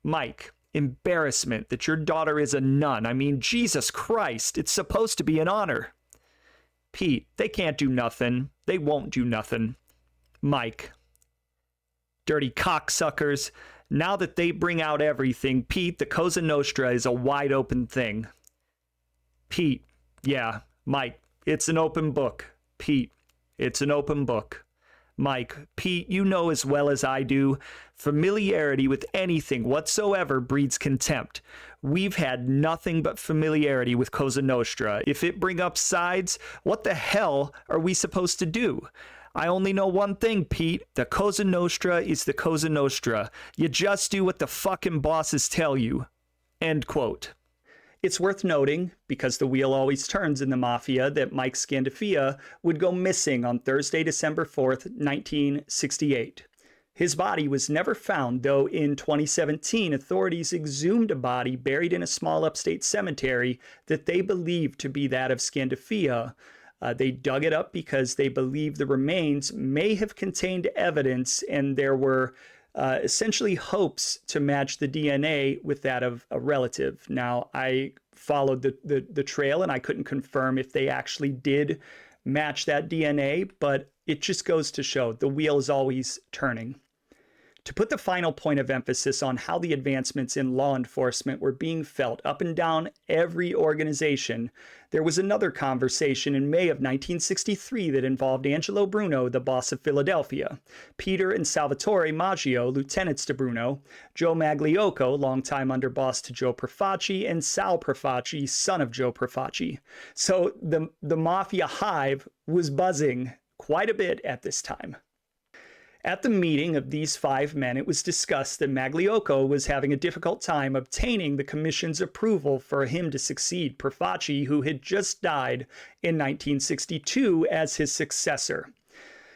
Mike, embarrassment that your daughter is a nun. I mean, Jesus Christ, it's supposed to be an honor. Pete, they can't do nothing. They won't do nothing. Mike, dirty cocksuckers. Now that they bring out everything, Pete, the Cosa Nostra is a wide open thing. Pete, yeah. Mike, it's an open book. Pete, it's an open book. Mike, Pete, you know as well as I do, familiarity with anything whatsoever breeds contempt. We've had nothing but familiarity with Cosa Nostra. If it bring up sides, what the hell are we supposed to do? I only know one thing, Pete. The Cosa Nostra is the Cosa Nostra. You just do what the fucking bosses tell you. End quote. It's worth noting, because the wheel always turns in the Mafia, that Mike Scandafia would go missing on Thursday, December 4th, 1968. His body was never found, though in 2017, authorities exhumed a body buried in a small upstate cemetery that they believed to be that of Scandafia. They dug it up because they believed the remains may have contained evidence, and there were essentially hopes to match the DNA with that of a relative. Now, I followed the trail, and I couldn't confirm if they actually did match that DNA, but it just goes to show the wheel is always turning. To put the final point of emphasis on how the advancements in law enforcement were being felt up and down every organization, there was another conversation in May of 1963 that involved Angelo Bruno, the boss of Philadelphia, Peter and Salvatore Maggio, lieutenants to Bruno, Joe Magliocco, longtime underboss to Joe Profaci, and Sal Profaci, son of Joe Profaci. So the Mafia hive was buzzing quite a bit at this time. At the meeting of these 5 men, it was discussed that Magliocco was having a difficult time obtaining the commission's approval for him to succeed Profaci, who had just died in 1962, as his successor.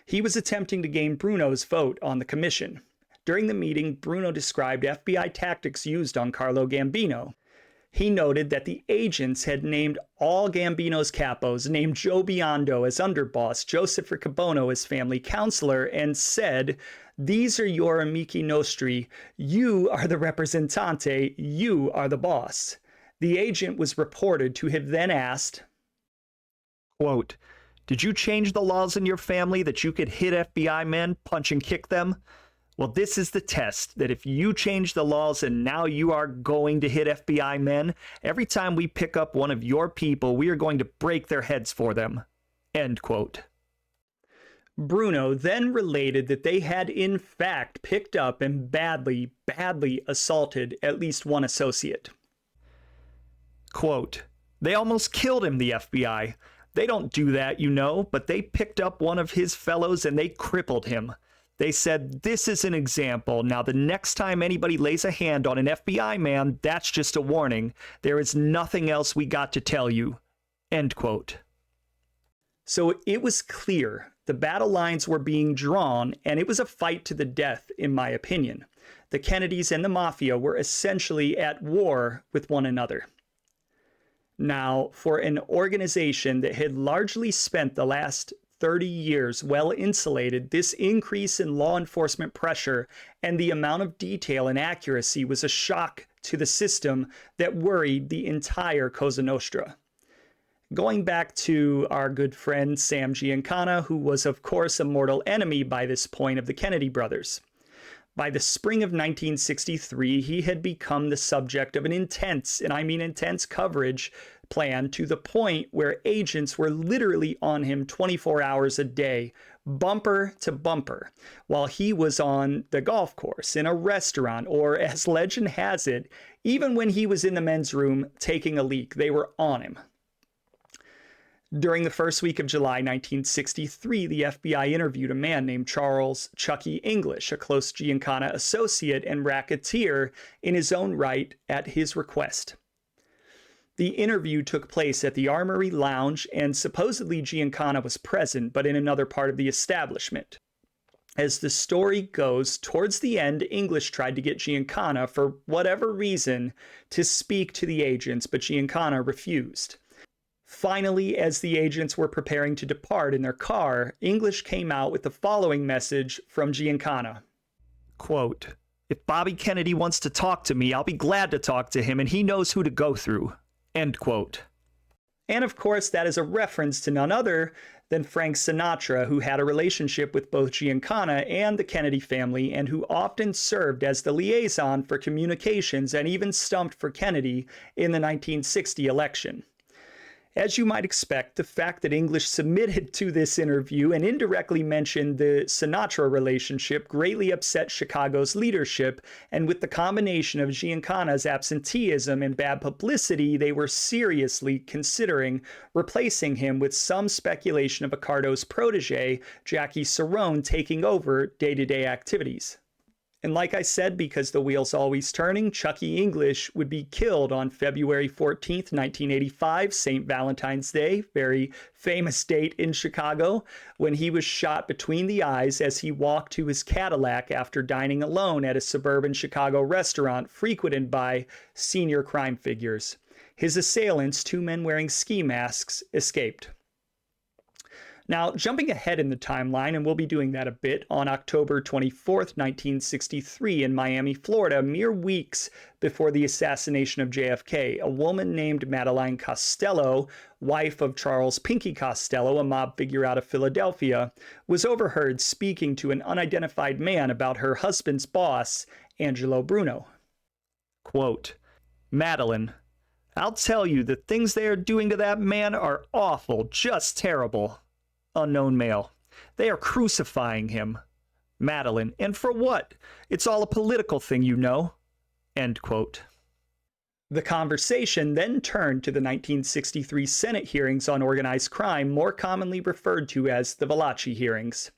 He was attempting to gain Bruno's vote on the commission. During the meeting, Bruno described FBI tactics used on Carlo Gambino. He noted that the agents had named all Gambino's capos, named Joe Biondo as underboss, Joseph Riccobono as family counselor, and said, "These are your amici nostri. You are the representante. You are the boss." The agent was reported to have then asked, quote, "Did you change the laws in your family that you could hit FBI men, punch and kick them? Well, this is the test, that if you change the laws and now you are going to hit FBI men, every time we pick up one of your people, we are going to break their heads for them." End quote. Bruno then related that they had in fact picked up and badly assaulted at least one associate. Quote, "They almost killed him, the FBI. They don't do that, you know, but they picked up one of his fellows and they crippled him. They said, "This is an example. Now, the next time anybody lays a hand on an FBI man, that's just a warning. There is nothing else we got to tell you." End quote. So it was clear the battle lines were being drawn, and it was a fight to the death, in my opinion. The Kennedys and the Mafia were essentially at war with one another. Now, for an organization that had largely spent the last 30 years well insulated, this increase in law enforcement pressure and the amount of detail and accuracy was a shock to the system that worried the entire Cosa Nostra. Going back to our good friend Sam Giancana, who was of course a mortal enemy by this point of the Kennedy brothers. By the spring of 1963, he had become the subject of an intense, and I mean intense, coverage plan to the point where agents were literally on him 24 hours a day, bumper to bumper, while he was on the golf course, in a restaurant, or as legend has it, even when he was in the men's room taking a leak, they were on him. During the first week of July 1963, the FBI interviewed a man named Charles "Chucky" English, a close Giancana associate and racketeer in his own right, at his request. The interview took place at the Armory Lounge, and supposedly Giancana was present, but in another part of the establishment. As the story goes, towards the end, English tried to get Giancana, for whatever reason, to speak to the agents, but Giancana refused. Finally, as the agents were preparing to depart in their car, English came out with the following message from Giancana. Quote, "If Bobby Kennedy wants to talk to me, I'll be glad to talk to him, and he knows who to go through." End quote. And of course, that is a reference to none other than Frank Sinatra, who had a relationship with both Giancana and the Kennedy family, and who often served as the liaison for communications and even stumped for Kennedy in the 1960 election. As you might expect, the fact that English submitted to this interview and indirectly mentioned the Sinatra relationship greatly upset Chicago's leadership, and with the combination of Giancana's absenteeism and bad publicity, they were seriously considering replacing him, with some speculation of Accardo's protege, Jackie Cerrone, taking over day-to-day activities. And like I said, because the wheel's always turning, Chucky English would be killed on February 14th, 1985, St. Valentine's Day, very famous date in Chicago, when he was shot between the eyes as he walked to his Cadillac after dining alone at a suburban Chicago restaurant frequented by senior crime figures. His assailants, two men wearing ski masks, escaped. Now, jumping ahead in the timeline, and we'll be doing that a bit, on October 24th, 1963, in Miami, Florida, mere weeks before the assassination of JFK, a woman named Madeline Costello, wife of Charles Pinky Costello, a mob figure out of Philadelphia, was overheard speaking to an unidentified man about her husband's boss, Angelo Bruno. Quote, "Madeline, I'll tell you, the things they are doing to that man are awful, just terrible." Unknown male, "They are crucifying him." Madeline, "And for what? It's all a political thing, you know." End quote. The conversation then turned to the 1963 Senate hearings on organized crime, more commonly referred to as the Valachi hearings.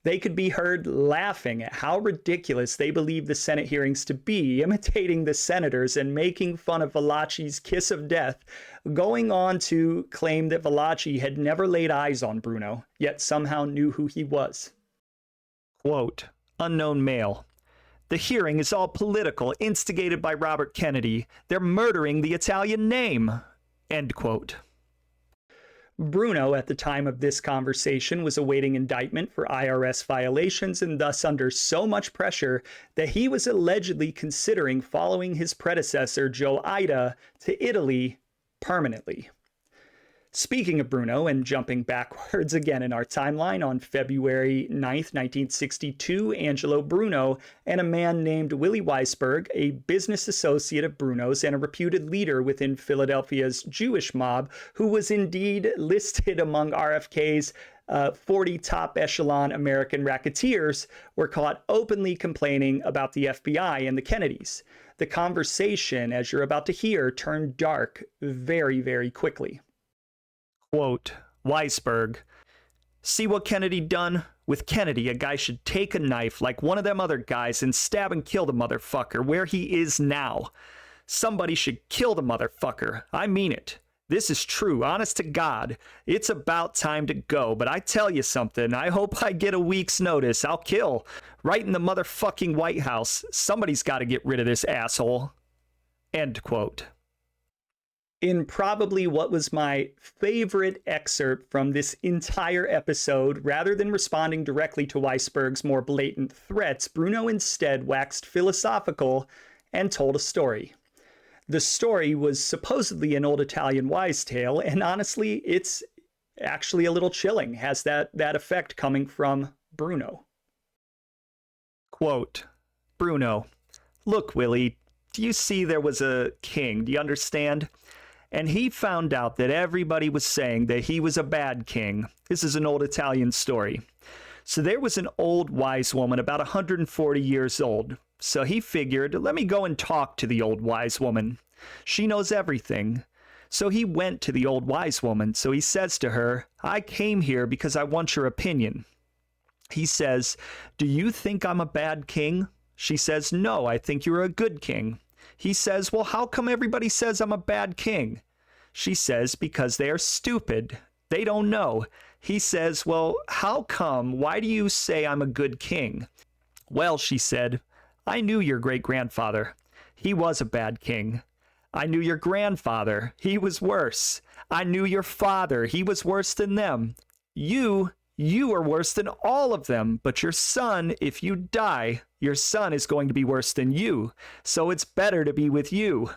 They could be heard laughing at how ridiculous they believed the Senate hearings to be, imitating the senators and making fun of Valachi's kiss of death, going on to claim that Valachi had never laid eyes on Bruno, yet somehow knew who he was. Quote, unknown male, "The hearing is all political, instigated by Robert Kennedy. They're murdering the Italian name." End quote. Bruno, at the time of this conversation, was awaiting indictment for IRS violations and thus under so much pressure that he was allegedly considering following his predecessor, Joe Ida, to Italy permanently. Speaking of Bruno, and jumping backwards again in our timeline, on February 9th, 1962, Angelo Bruno and a man named Willie Weisberg, a business associate of Bruno's and a reputed leader within Philadelphia's Jewish mob, who was indeed listed among RFK's 40 top echelon American racketeers, were caught openly complaining about the FBI and the Kennedys. The conversation, as you're about to hear, turned dark very, very quickly. Quote, Weisberg, "See what Kennedy done? With Kennedy, a guy should take a knife like one of them other guys and stab and kill the motherfucker where he is now. Somebody should kill the motherfucker. I mean it. This is true, honest to God. It's about time to go, but I tell you something, I hope I get a week's notice. I'll kill. Right in the motherfucking White House. Somebody's got to get rid of this asshole. End quote. In probably what was my favorite excerpt from this entire episode, rather than responding directly to Weisberg's more blatant threats, Bruno instead waxed philosophical and told a story. The story was supposedly an old Italian wise tale, and honestly, it's actually a little chilling, has that effect coming from Bruno. Quote, Bruno, look, Willie, do you see there was a king, do you understand? And he found out that everybody was saying that he was a bad king. This is an old Italian story. So there was an old wise woman about 140 years old. So he figured, let me go and talk to the old wise woman. She knows everything. So he went to the old wise woman. So he says to her, I came here because I want your opinion. He says, do you think I'm a bad king? She says, no, I think you're a good king. He says, well, how come everybody says I'm a bad king? She says, because they are stupid. They don't know. He says, well, how come? Why do you say I'm a good king? Well, she said, I knew your great-grandfather. He was a bad king. I knew your grandfather. He was worse. I knew your father. He was worse than them. You are worse than all of them. But your son, if you die, your son is going to be worse than you. So it's better to be with you.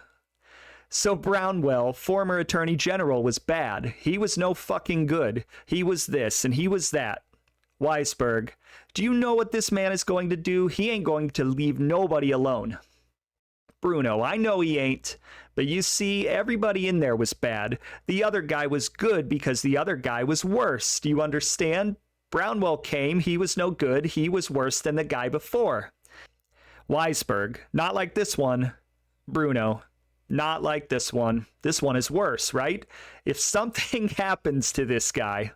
So Brownwell, former attorney general, was bad. He was no fucking good. He was this and he was that. Weisberg, do you know what this man is going to do? He ain't going to leave nobody alone. Bruno, I know he ain't. But you see, everybody in there was bad. The other guy was good because the other guy was worse. Do you understand? Brownwell came, he was no good, he was worse than the guy before. Weisberg, not like this one. Bruno, not like this one. This one is worse, right? If something happens to this guy.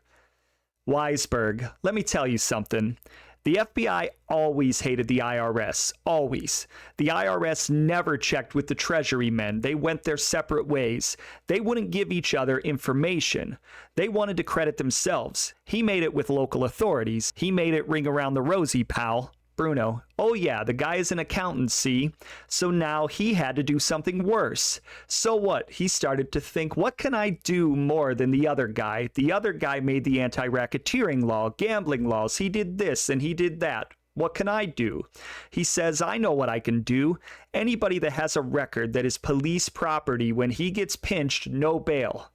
Weisberg, let me tell you something. The FBI always hated the IRS. Always. The IRS never checked with the Treasury men. They went their separate ways. They wouldn't give each other information. They wanted to credit themselves. He made it with local authorities. He made it ring around the rosy, pal. Bruno, oh yeah, the guy is an accountant, see? So now he had to do something worse. So what? He started to think, what can I do more than the other guy? The other guy made the anti-racketeering law, gambling laws. He did this and he did that. What can I do? He says, I know what I can do. Anybody that has a record that is police property, when he gets pinched, no bail.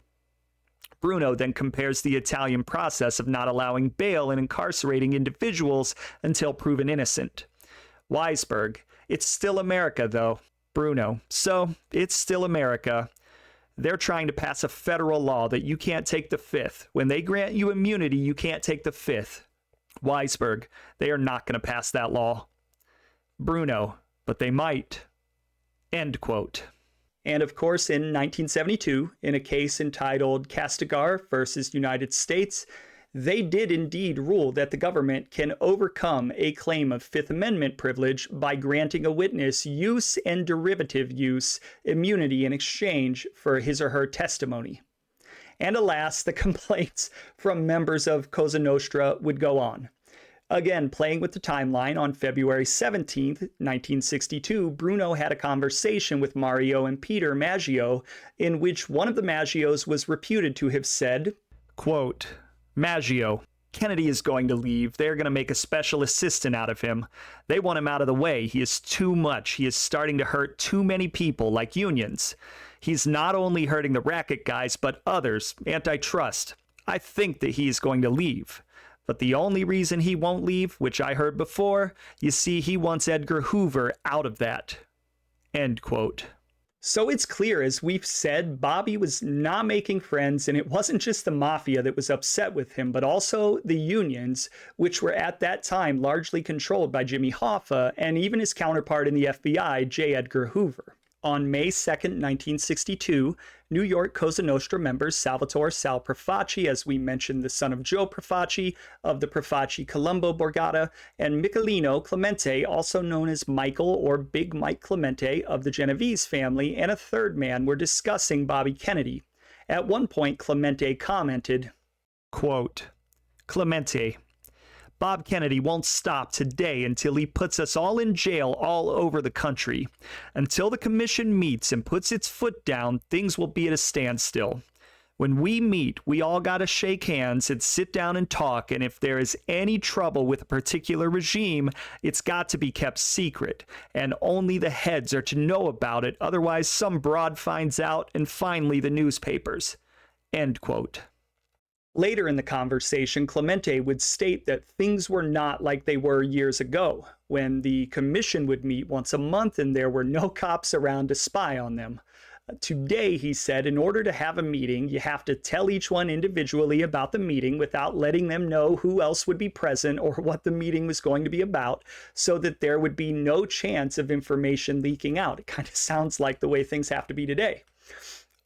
Bruno then compares the Italian process of not allowing bail and incarcerating individuals until proven innocent. Weisberg, it's still America, though. Bruno, so it's still America. They're trying to pass a federal law that you can't take the fifth. When they grant you immunity, you can't take the fifth. Weisberg, they are not going to pass that law. Bruno, but they might. End quote. And of course, in 1972, in a case entitled Castigar versus United States, they did indeed rule that the government can overcome a claim of Fifth Amendment privilege by granting a witness use and derivative use immunity in exchange for his or her testimony. And alas, the complaints from members of Cosa Nostra would go on. Again, playing with the timeline, on February 17th, 1962, Bruno had a conversation with Mario and Peter Maggio, in which one of the Maggios was reputed to have said, quote, Maggio, Kennedy is going to leave. They're going to make a special assistant out of him. They want him out of the way. He is too much. He is starting to hurt too many people, like unions. He's not only hurting the racket guys, but others, antitrust. I think that he's going to leave. But the only reason he won't leave, which I heard before, you see, he wants Edgar Hoover out of that. End quote. So it's clear, as we've said, Bobby was not making friends, and it wasn't just the mafia that was upset with him, but also the unions, which were at that time largely controlled by Jimmy Hoffa and even his counterpart in the FBI, J. Edgar Hoover. On May 2nd, 1962, New York Cosa Nostra members Salvatore Sal Profaci, as we mentioned, the son of Joe Profaci of the Profaci-Colombo Borgata, and Michelino Clemente, also known as Michael or Big Mike Clemente of the Genovese family, and a third man were discussing Bobby Kennedy. At one point, Clemente commented, quote, Clemente, Bob Kennedy won't stop today until he puts us all in jail all over the country. Until the commission meets and puts its foot down, things will be at a standstill. When we meet, we all gotta shake hands and sit down and talk, and if there is any trouble with a particular regime, it's got to be kept secret, and only the heads are to know about it, otherwise some broad finds out, and finally the newspapers. End quote. Later in the conversation, Clemente would state that things were not like they were years ago, when the commission would meet once a month and there were no cops around to spy on them. Today, he said, in order to have a meeting, you have to tell each one individually about the meeting without letting them know who else would be present or what the meeting was going to be about, so that there would be no chance of information leaking out. It kind of sounds like the way things have to be today.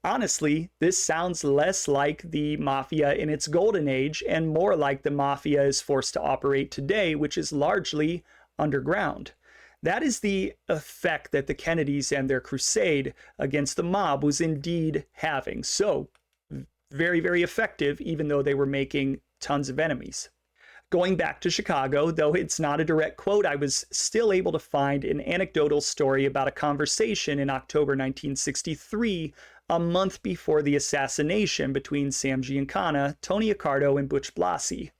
Honestly, this sounds less like the mafia in its golden age and more like the mafia is forced to operate today, which is largely underground. That is the effect that the Kennedys and their crusade against the mob was indeed having. So, very, very effective, even though they were making tons of enemies. Going back to Chicago, though it's not a direct quote, I was still able to find an anecdotal story about a conversation in October 1963, a month before the assassination between Sam Giancana, Tony Accardo, and Butch Blasi.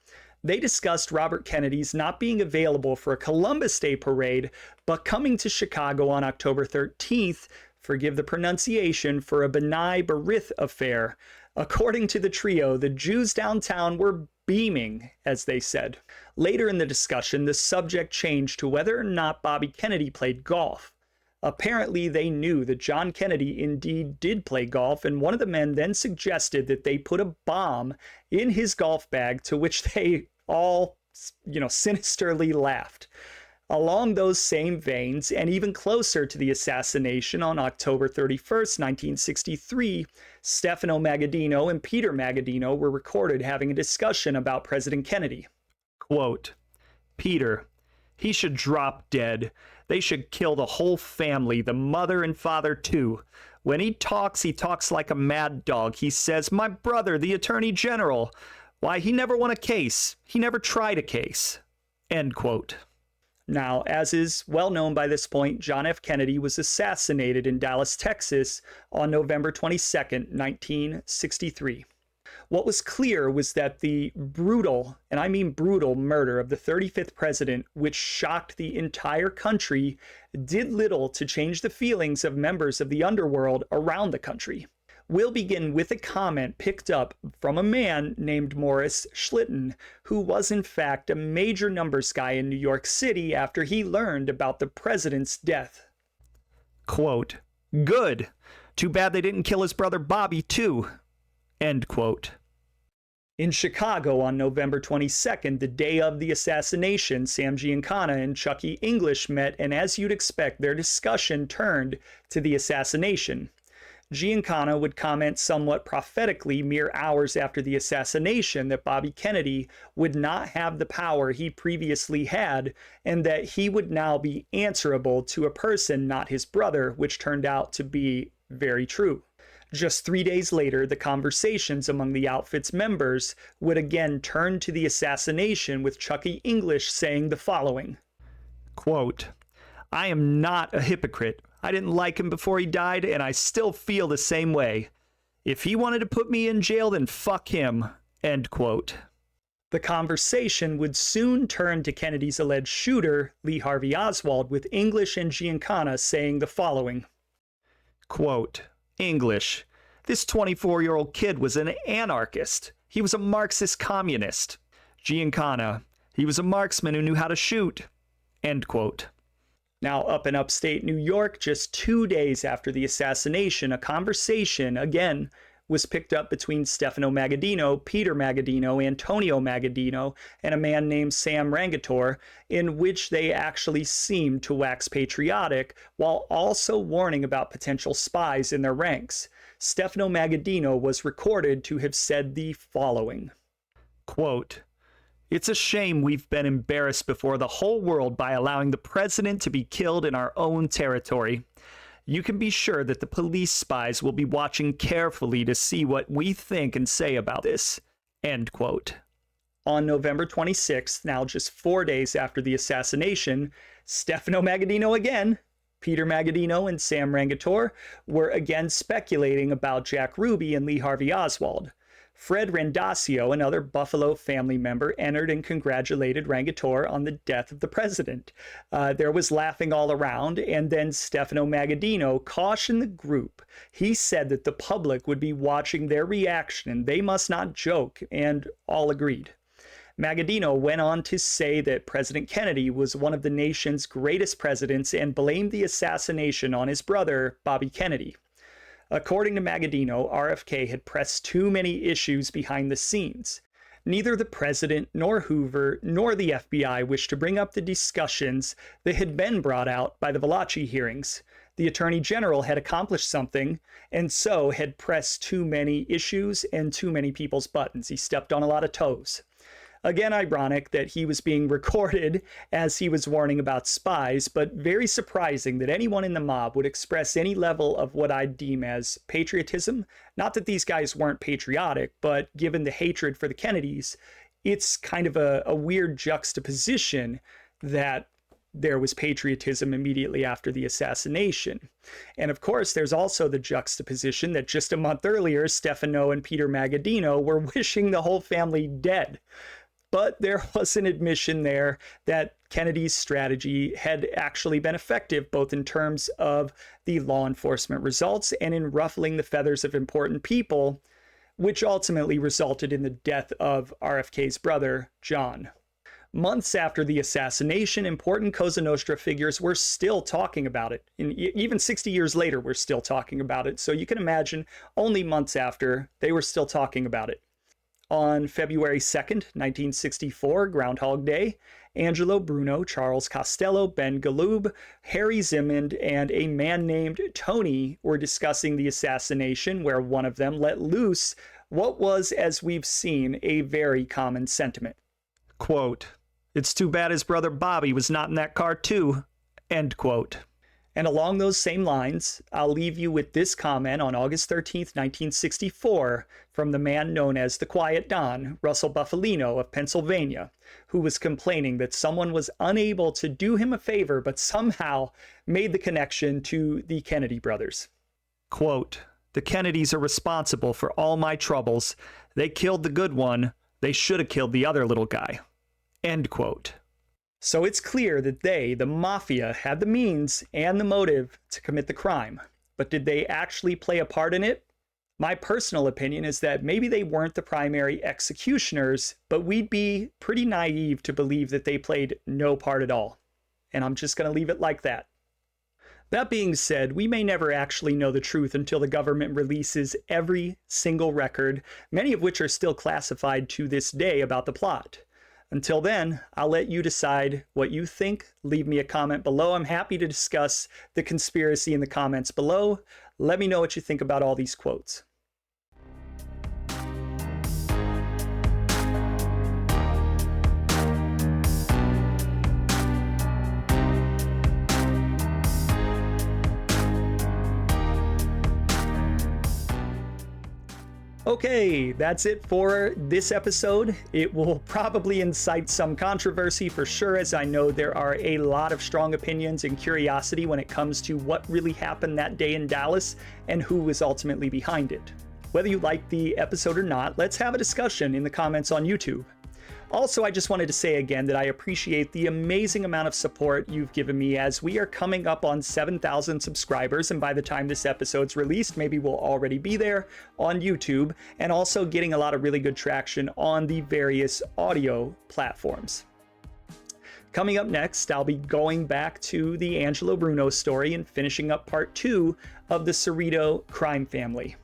They discussed Robert Kennedy's not being available for a Columbus Day parade, but coming to Chicago on October 13th, forgive the pronunciation, for a B'nai B'rith affair. According to the trio, the Jews downtown were beaming, as they said. Later in the discussion, the subject changed to whether or not Bobby Kennedy played golf. Apparently, they knew that John Kennedy indeed did play golf, and one of the men then suggested that they put a bomb in his golf bag, to which they all, sinisterly laughed. Along those same veins, and even closer to the assassination on October 31st, 1963, Stefano Magaddino and Peter Magaddino were recorded having a discussion about President Kennedy. Quote, Peter, he should drop dead. They should kill the whole family, the mother and father too. When he talks like a mad dog. He says, my brother, the Attorney General. Why, he never won a case. He never tried a case. End quote. Now, as is well known by this point, John F. Kennedy was assassinated in Dallas, Texas on November 22nd, 1963. What was clear was that the brutal, and I mean brutal, murder of the 35th president, which shocked the entire country, did little to change the feelings of members of the underworld around the country. We'll begin with a comment picked up from a man named Morris Schlitten, who was in fact a major numbers guy in New York City after he learned about the president's death. Quote, good. Too bad they didn't kill his brother Bobby too. End quote. In Chicago on November 22nd, the day of the assassination, Sam Giancana and Chucky English met, and as you'd expect, their discussion turned to the assassination. Giancana would comment somewhat prophetically mere hours after the assassination that Bobby Kennedy would not have the power he previously had, and that he would now be answerable to a person not his brother, which turned out to be very true. Just 3 days later, the conversations among the outfit's members would again turn to the assassination, with Chucky English saying the following, quote, I am not a hypocrite. I didn't like him before he died, and I still feel the same way. If he wanted to put me in jail, then fuck him. End quote. The conversation would soon turn to Kennedy's alleged shooter, Lee Harvey Oswald, with English and Giancana saying the following, quote, English, this 24-year-old kid was an anarchist. He was a Marxist communist. Giancana, he was a marksman who knew how to shoot. End quote. Now, up in upstate New York, just 2 days after the assassination, a conversation, again, was picked up between Stefano Magaddino, Peter Magaddino, Antonio Magaddino, and a man named Sam Rangatore, in which they actually seemed to wax patriotic while also warning about potential spies in their ranks. Stefano Magaddino was recorded to have said the following, quote, "It's a shame we've been embarrassed before the whole world by allowing the president to be killed in our own territory. You can be sure that the police spies will be watching carefully to see what we think and say about this." End quote. On November 26th, now just 4 days after the assassination, Stefano Magaddino again, Peter Magaddino, and Sam Rangatore were again speculating about Jack Ruby and Lee Harvey Oswald. Fred Randazzo, another Buffalo family member, entered and congratulated Rangatore on the death of the president. There was laughing all around, and then Stefano Magaddino cautioned the group. He said that the public would be watching their reaction and they must not joke, and all agreed. Magaddino went on to say that President Kennedy was one of the nation's greatest presidents and blamed the assassination on his brother, Bobby Kennedy. According to Magaddino, RFK had pressed too many issues behind the scenes. Neither the president, nor Hoover, nor the FBI wished to bring up the discussions that had been brought out by the Valachi hearings. The Attorney General had accomplished something, and so had pressed too many issues and too many people's buttons. He stepped on a lot of toes. Again, ironic that he was being recorded as he was warning about spies, but very surprising that anyone in the mob would express any level of what I'd deem as patriotism. Not that these guys weren't patriotic, but given the hatred for the Kennedys, it's kind of a weird juxtaposition that there was patriotism immediately after the assassination. And of course, there's also the juxtaposition that just a month earlier, Stefano and Peter Magaddino were wishing the whole family dead. But there was an admission there that Kennedy's strategy had actually been effective, both in terms of the law enforcement results and in ruffling the feathers of important people, which ultimately resulted in the death of RFK's brother, John. Months after the assassination, important Cosa Nostra figures were still talking about it. And even 60 years later, we're still talking about it. So you can imagine, only months after, they were still talking about it. On February 2nd, 1964, Groundhog Day, Angelo Bruno, Charles Costello, Ben Galoob, Harry Zimond, and a man named Tony were discussing the assassination, where one of them let loose what was, as we've seen, a very common sentiment. Quote, "It's too bad his brother Bobby was not in that car too." End quote. And along those same lines, I'll leave you with this comment on August 13th, 1964, from the man known as the Quiet Don, Russell Buffalino of Pennsylvania, who was complaining that someone was unable to do him a favor but somehow made the connection to the Kennedy brothers. Quote, "The Kennedys are responsible for all my troubles. They killed the good one. They should have killed the other little guy." End quote. So it's clear that they, the Mafia, had the means and the motive to commit the crime. But did they actually play a part in it? My personal opinion is that maybe they weren't the primary executioners, but we'd be pretty naive to believe that they played no part at all. And I'm just going to leave it like that. That being said, we may never actually know the truth until the government releases every single record, many of which are still classified to this day about the plot. Until then, I'll let you decide what you think. Leave me a comment below. I'm happy to discuss the conspiracy in the comments below. Let me know what you think about all these quotes. Okay, that's it for this episode. It will probably incite some controversy for sure, as I know there are a lot of strong opinions and curiosity when it comes to what really happened that day in Dallas and who was ultimately behind it. Whether you like the episode or not, let's have a discussion in the comments on YouTube. Also, I just wanted to say again that I appreciate the amazing amount of support you've given me, as we are coming up on 7,000 subscribers, and by the time this episode's released, maybe we'll already be there on YouTube, and also getting a lot of really good traction on the various audio platforms. Coming up next, I'll be going back to the Angelo Bruno story and finishing up part 2 of the Cerrito crime family.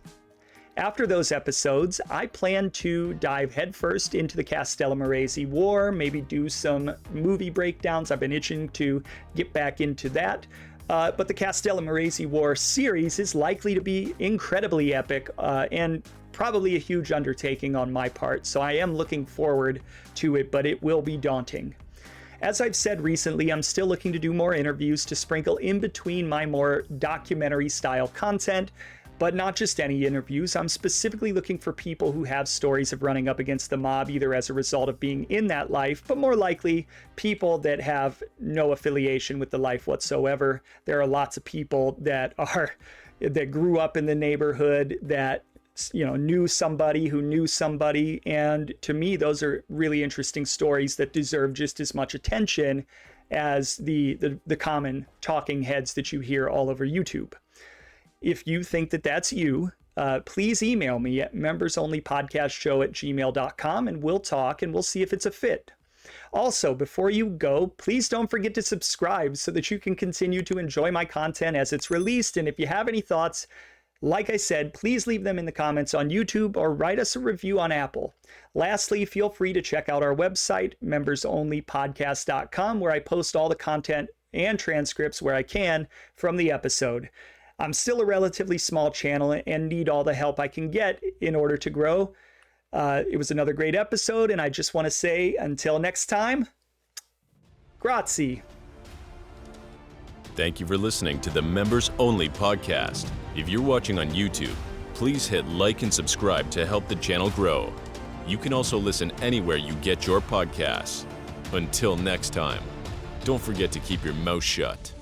After those episodes, I plan to dive headfirst into the Castellamarese War, maybe do some movie breakdowns. I've been itching to get back into that. But the Castellamarese War series is likely to be incredibly epic and probably a huge undertaking on my part, so I am looking forward to it, but it will be daunting. As I've said recently, I'm still looking to do more interviews to sprinkle in between my more documentary-style content, but not just any interviews. I'm specifically looking for people who have stories of running up against the mob, either as a result of being in that life, but more likely people that have no affiliation with the life whatsoever. There are lots of people that grew up in the neighborhood, that knew somebody who knew somebody, and to me those are really interesting stories that deserve just as much attention as the common talking heads that you hear all over YouTube. If you think that that's you, please email me at membersonlypodcastshow@gmail.com and we'll talk and we'll see if it's a fit. Also, before you go, please don't forget to subscribe so that you can continue to enjoy my content as it's released. And if you have any thoughts, like I said, please leave them in the comments on YouTube or write us a review on Apple. Lastly, feel free to check out our website, membersonlypodcast.com, where I post all the content and transcripts where I can from the episode. I'm still a relatively small channel and need all the help I can get in order to grow. It was another great episode, and I just want to say, until next time, grazie. Thank you for listening to the Members Only podcast. If you're watching on YouTube, please hit like and subscribe to help the channel grow. You can also listen anywhere you get your podcasts. Until next time, don't forget to keep your mouth shut.